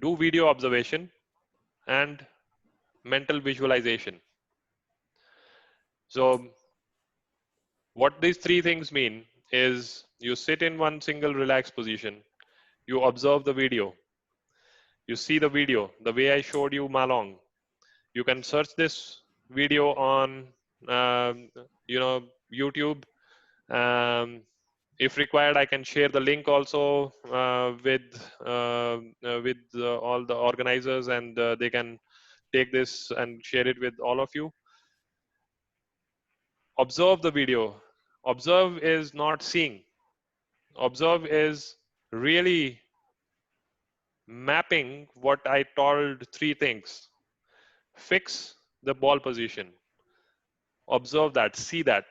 do video observation, and mental visualization. So what these three things mean is you sit in one single relaxed position, you observe the video, you see the video, the way I showed you Malong. You can search this video on, YouTube. Um, if required, I can share the link also with all the organizers, and they can take this and share it with all of you. Observe the video. Observe is not seeing. Observe is really mapping what I told three things. Fix the ball position. Observe that, see that.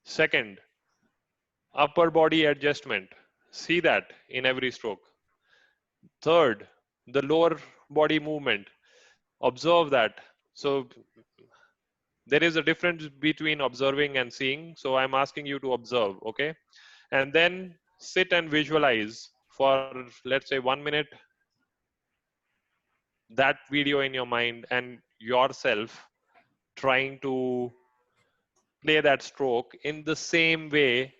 Second, upper body adjustment. See that in every stroke. Third, the lower body movement. Observe that. So there is a difference between observing and seeing. So I'm asking you to observe, okay? And then sit and visualize for, let's say, 1 minute, that video in your mind and yourself trying to play that stroke in the same way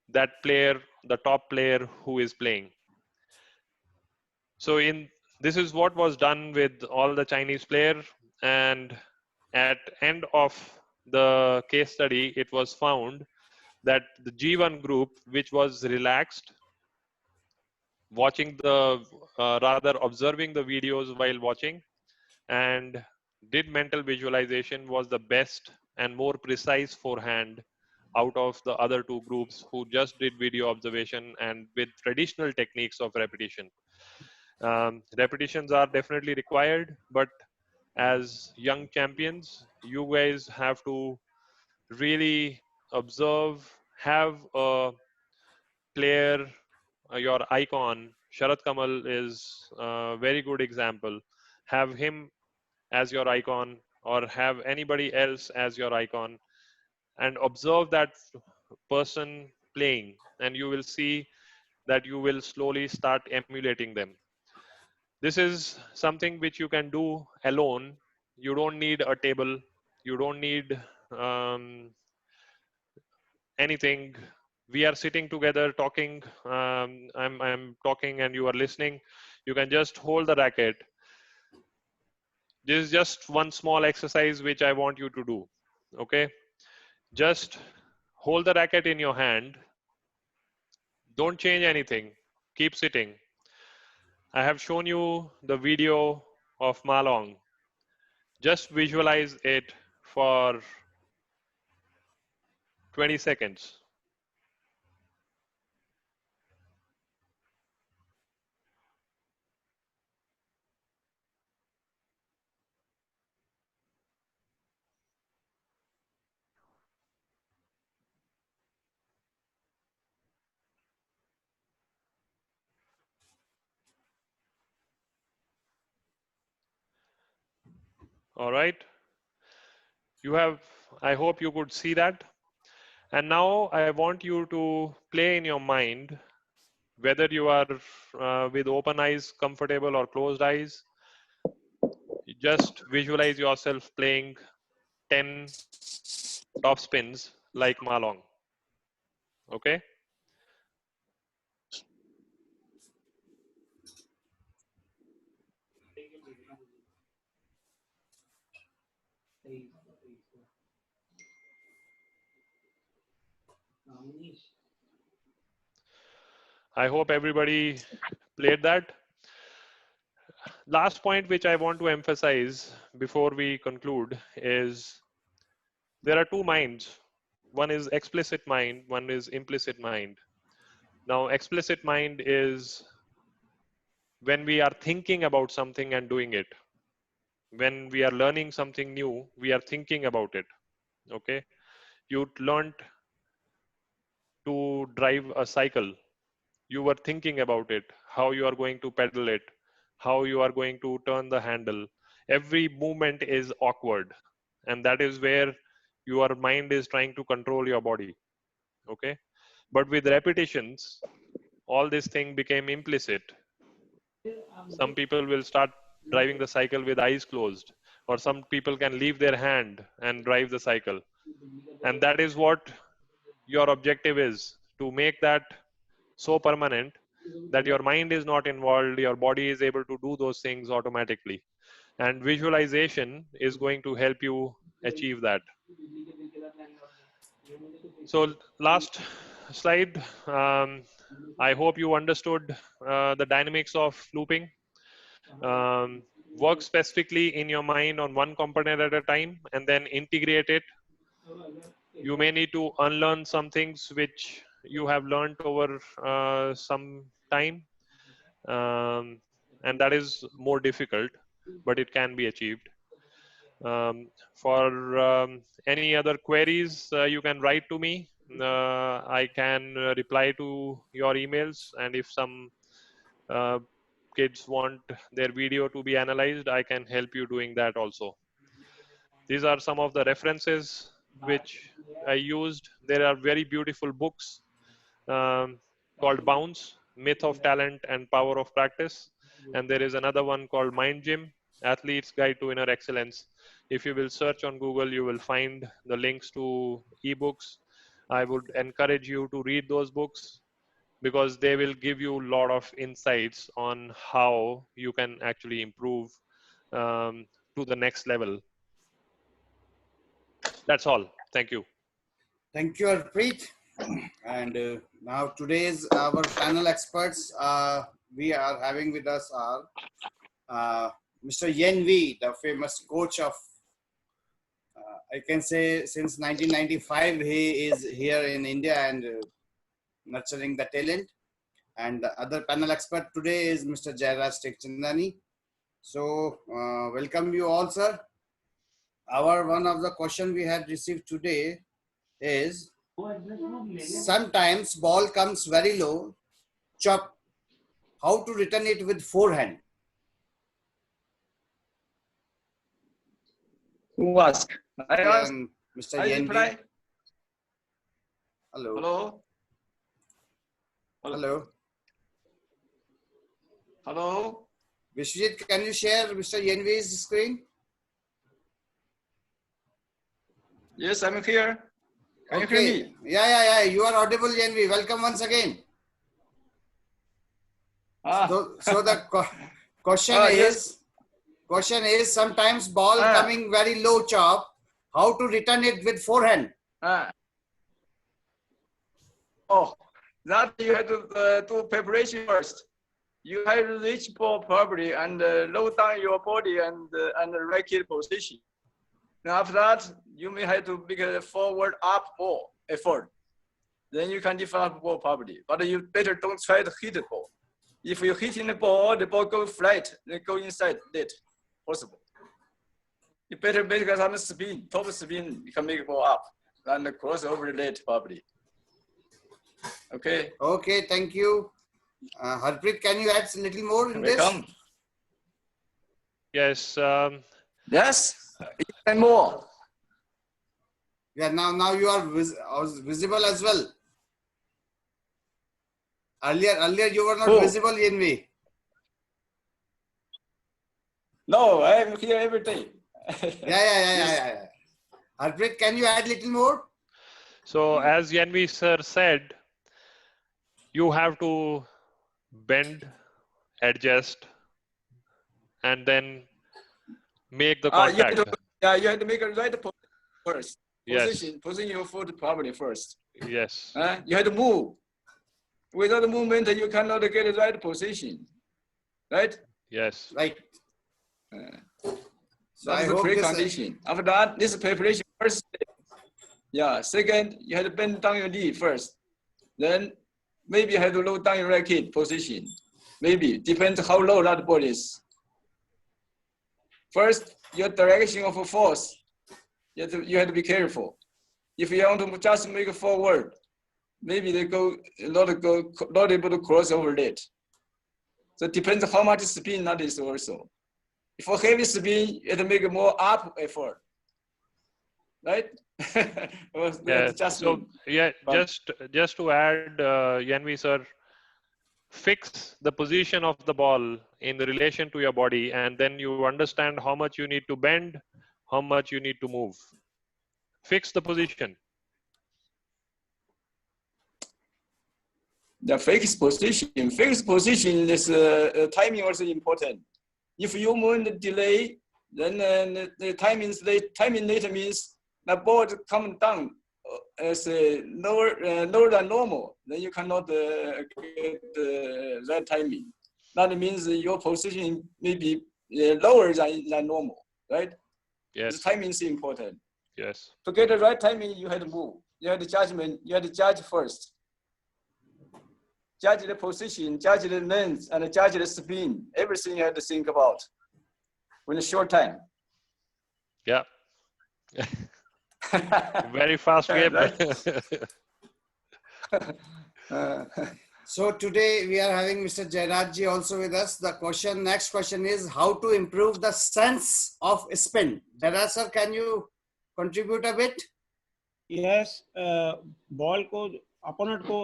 that player, the top player who is playing. So this is what was done with all the Chinese player, and at end of the case study, it was found that the G1 group, which was relaxed, watching rather observing the videos while watching, and did mental visualization, was the best and more precise forehand out of the other two groups who just did video observation and with traditional techniques of repetition. Repetitions are definitely required, but as young champions, you guys have to really observe, have a player, your icon. Sharat Kamal is a very good example. Have him as your icon, or have anybody else as your icon, and observe that person playing, and you will see that you will slowly start emulating them. This is something which you can do alone. You don't need a table, you don't need um, anything. We are sitting together talking. I'm talking and you are listening. You can just hold the racket. This is just one small exercise which I want you to do. Okay, just hold the racket in your hand. Don't change anything. Keep sitting. I have shown you the video of Malong. Just visualize it for 20 seconds. All right. I hope you could see that. And now I want you to play in your mind, whether you are with open eyes, comfortable, or closed eyes. Just visualize yourself playing 10 top spins like Malong. Okay. I hope everybody played that. Last point which I want to emphasize before we conclude is there are two minds. One is explicit mind, one is implicit mind. Now, explicit mind is when we are thinking about something and doing it. When we are learning something new, we are thinking about it. Okay. You learned to drive a cycle. You were thinking about it, how you are going to pedal it, how you are going to turn the handle. Every movement is awkward. And that is where your mind is trying to control your body. Okay. But with repetitions, all this thing became implicit. Some people will start driving the cycle with eyes closed, or some people can leave their hand and drive the cycle. And that is what your objective is, to make that so permanent that your mind is not involved, your body is able to do those things automatically. And visualization is going to help you achieve that. So last slide. I hope you understood the dynamics of looping. Work specifically in your mind on one component at a time and then integrate it. You may need to unlearn some things which you have learned over some time, and that is more difficult, but it can be achieved. For any other queries, you can write to me. I can reply to your emails, and if some uh, kids want their video to be analyzed, I can help you doing that also. These are some of the references which I used. There are very beautiful books um, called Bounce, Myth of Talent and Power of Practice. And there is another one called Mind Gym, Athlete's Guide to Inner Excellence. If you will search on Google, you will find the links to ebooks. I would encourage you to read those books. because they will give you a lot of insights on how you can actually improve to the next level. That's all. Thank you. Thank you, Harpreet. And now today's our panel experts we are having with us are Mr. Yen Wei, the famous coach of, I can say since 1995, he is here in India and nurturing the talent. And the other panel expert today is Mr. Jairaj Tekchandani. So welcome you all, sir. One of the question we had received today is, sometimes ball comes very low, chop, how to return it with forehand? Who ask? I ask. Mr. I Yen reply. Wei. Hello. Hello. Hello. Hello. Vishwajit, can you share Mr. Yen Wei's screen? Yes, I'm here. Can you hear Okay. me? Yeah. You are audible, Yen Wei. Welcome once again. So the question yes. is sometimes ball coming very low chop, how to return it with forehand? That you have to do preparation first. You have to reach ball properly and lower down your body and racket position. Now after that, you may have to make a forward up ball effort. Then you can develop ball properly. But you better don't try to hit the ball. If you hit in the ball goes flat, then go inside net, possible. You better make some spin, top spin, you can make it ball up and cross over the net properly. Okay. Okay, thank you. Harpreet, can you add a little more in this? Yes. Yes, and more. Yeah, now you are visible as well. Earlier you were not visible, Yen Wei. No, I am here every day. Yeah. Harpreet, can you add a little more? So as Yen Wei sir said, you have to bend, adjust, and then make the contact. You have to make a right position first. Yes. Position your foot properly first. Yes. You have to move. Without movement, you cannot get the right position. Right? Yes. Right. So that's the precondition. After that, this is preparation first. Yeah. Second, you have to bend down your knee first. Then maybe you have to lower down your racket position. Maybe depends how low that ball is. First, your direction of force. You have to be careful. If you want to just make a forward, maybe they not able to cross over it. So it depends how much spin that is also. If for heavy spin, you have to make a more up effort. Right? Just to add, Yen Wei sir, fix the position of the ball in relation to your body, and then you understand how much you need to bend, how much you need to move. Fix the position. The fixed position is timing also important. If you move the delay, then the timing later means the ball comes down as lower than normal. Then you cannot get the right timing. That means your position may be lower than normal, right? Yes. The timing is important. Yes. To get the right timing, you have to move. You have the judgment. You have to judge first. Judge the position, judge the length, and judge the spin. Everything you have to think about in a short time. Yeah. Very fast game. So today we are having Mr. Jairaj also with us. The next question is how to improve the sense of spin. Jairaj sir, can you contribute a bit? Yes, ball को opponent को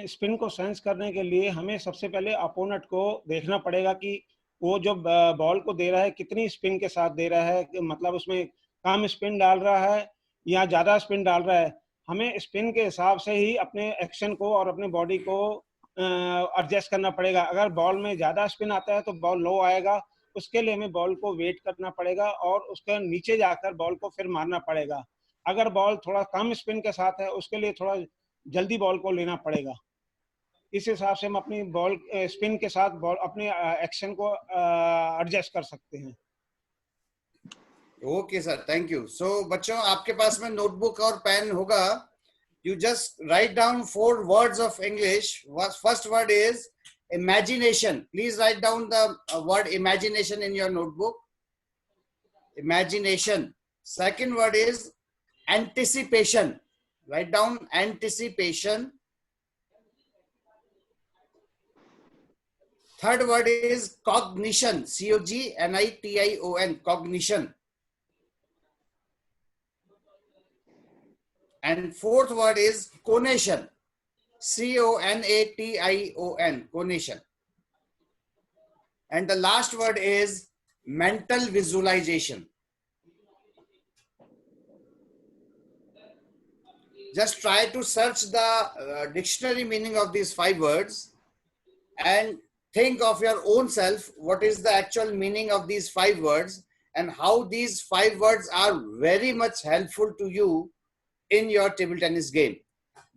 spin को sense करने के लिए हमें सबसे पहले opponent को देखना पड़ेगा कि वो जो बॉल को दे रहा है कितनी स्पिन के साथ दे रहा है, मतलब उसमें कम स्पिन डाल रहा है या ज्यादा स्पिन डाल रहा है. हमें स्पिन के हिसाब से ही अपने एक्शन को और अपने बॉडी को एडजस्ट करना पड़ेगा। अगर बॉल में ज़्यादा स्पिन आता है तो बॉल लो आएगा, उसके लिए हमें बॉल को वेट करना पड़ेगा और उसके नीचे जाकर बॉल को फिर मारना पड़ेगा। अगर बॉल थोड़ा कम स्पिन के साथ है उसके लिए थोड़ा जल्दी बॉल को लेना पड़ेगा। इस हिसाब से हम अपनी बॉल स्पिन के साथ बॉल अपने एक्शन को एडजस्ट कर सकते हैं। Okay sir, thank you. So बच्चों, आपके पास में नोटबुक और पेन होगा। You just write down 4 words of English. First word is imagination. Please write down the word imagination in your notebook. Imagination. Second word is anticipation. Write down anticipation. Third word is cognition. C-O-G-N-I-T-I-O-N. Cognition. And fourth word is conation. C-O-N-A-T-I-O-N. Conation. And the last word is mental visualization. Just try to search the dictionary meaning of these 5 words and think of your own self what is the actual meaning of these 5 words and how these 5 words are very much helpful to you in your table tennis game.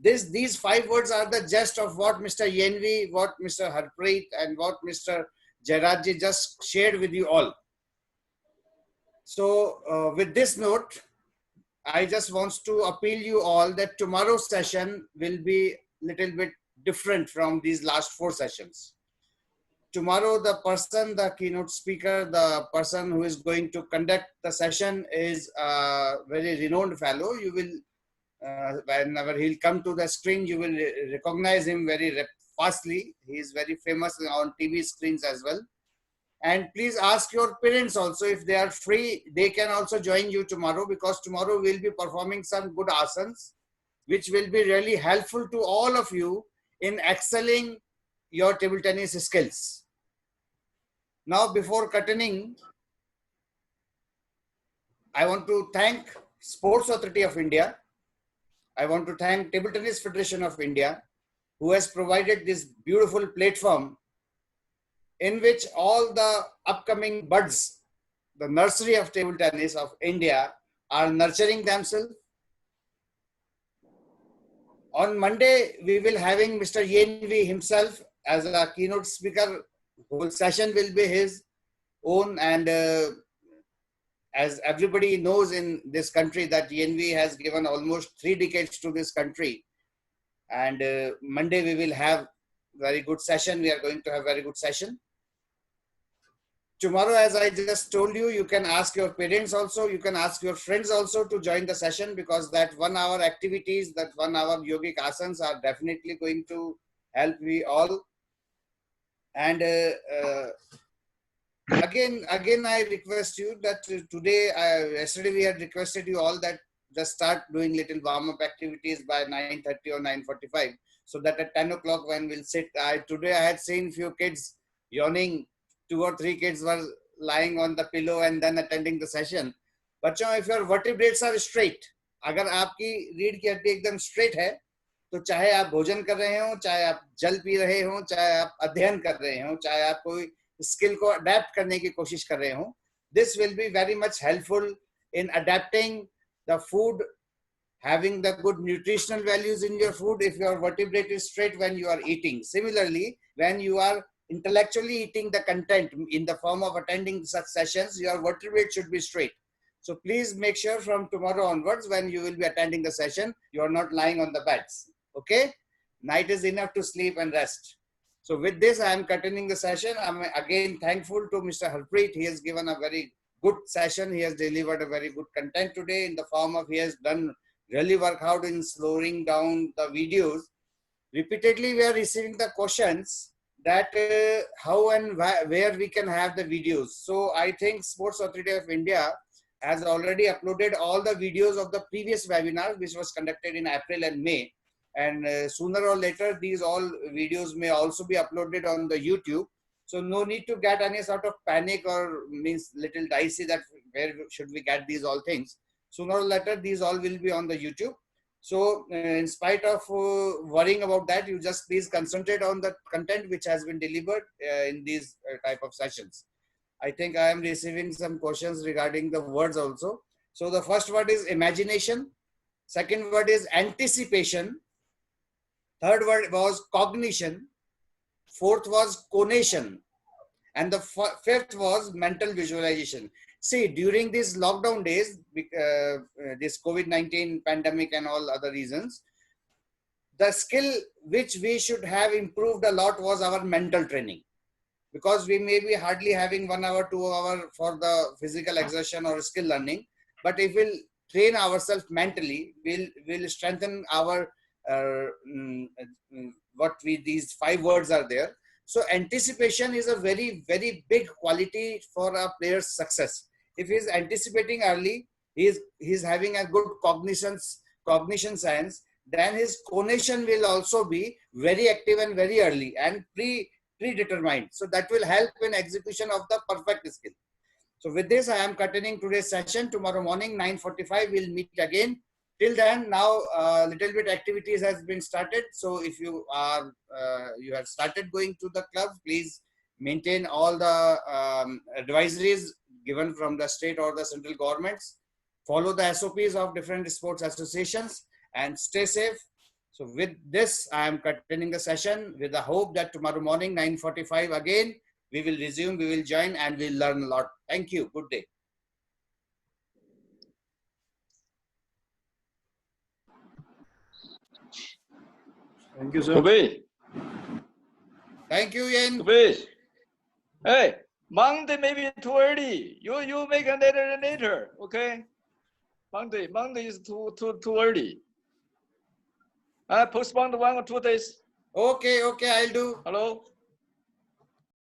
These 5 words are the gist of what Mr. Yenvi, what Mr. Harpreet, and what Mr. Jairajji just shared with you all. So with this note, I just want to appeal you all that tomorrow's session will be little bit different from these last 4 sessions. Tomorrow, the keynote speaker, the person who is going to conduct the session is a very renowned fellow. You will, whenever he'll come to the screen, you will recognize him very fastly. He is very famous on TV screens as well. And please ask your parents also, if they are free, they can also join you tomorrow, because tomorrow we'll be performing some good asanas, which will be really helpful to all of you in excelling your table tennis skills. Now, before curtaining, I want to thank Sports Authority of India. I want to thank Table Tennis Federation of India, who has provided this beautiful platform in which all the upcoming buds, the nursery of table tennis of India, are nurturing themselves. On Monday, we will having Mr. Yenvi himself as a keynote speaker. Whole session will be his own, and as everybody knows in this country that Yenvi has given almost 3 decades to this country. And Monday we will have very good session. We are going to have very good session. Tomorrow, as I just told you, you can ask your parents also, you can ask your friends also to join the session, because that 1 hour activities, that 1 hour yogic asanas are definitely going to help we all. And again, I request you that today, yesterday we had requested you all that just start doing little warm-up activities by 9:30 or 9:45, so that at 10 o'clock when we'll sit. Today I had seen few kids yawning. 2 or 3 kids were lying on the pillow and then attending the session. बच्चों, if your vertebrates are straight, अगर आपकी रीढ़ की हड्डी एकदम straight है, तो चाहे आप भोजन कर रहे हो, चाहे आप जल पी रहे हो, चाहे आप अध्ययन कर रहे हो, चाहे आप कोई स्किल को अडेप्ट करने की कोशिश कर रहे हो, this will be very much helpful in adapting the food, having the good nutritional values in your food if your vertebrate is straight when you are eating. Similarly, when you are intellectually eating the content in the form of attending such sessions, your vertebrate should be straight. So please make sure from tomorrow onwards, when you will be attending the session, you are not lying on the beds. Okay? Night is enough to sleep and rest. So with this, I am continuing the session. I am again thankful to Mr. Harpreet. He has given a very good session. He has delivered a very good content today in the form of, he has done really work out in slowing down the videos. Repeatedly, we are receiving the questions that how and where we can have the videos. So I think Sports Authority of India has already uploaded all the videos of the previous webinars, which was conducted in April and May. And sooner or later, these all videos may also be uploaded on the YouTube. So no need to get any sort of panic or means little dicey that where should we get these all things. Sooner or later, these all will be on the YouTube. So in spite of worrying about that, you just please concentrate on the content which has been delivered in these type of sessions. I think I am receiving some questions regarding the words also. So the first word is imagination. Second word is anticipation. Third word was cognition. Fourth was conation. And the fifth was mental visualization. See, during these lockdown days, this COVID-19 pandemic and all other reasons, the skill which we should have improved a lot was our mental training. Because we may be hardly having 1 hour, 2 hours for the physical exertion or skill learning. But if we'll train ourselves mentally, we'll strengthen our, these 5 words are there. So anticipation is a very, very big quality for a player's success. If he's anticipating early, he's having a good cognition science, then his conation will also be very active and very early and predetermined. So that will help in execution of the perfect skill. So with this, I am continuing today's session. Tomorrow morning, 9:45, we'll meet again. Till then, now little bit activities has been started. So if you are you have started going to the club, please maintain all the advisories given from the state or the central governments. Follow the SOPs of different sports associations and stay safe. So with this, I am continuing the session with the hope that tomorrow morning, 9:45 again, we will resume, we will join and we'll learn a lot. Thank you. Good day. Thank you, sir. Kubis, Thank you, Yen. Kubis. Hey, Monday maybe too early. You make a later, okay? Monday is too early. I postponed 1 or 2 days. Okay, I'll do. Hello?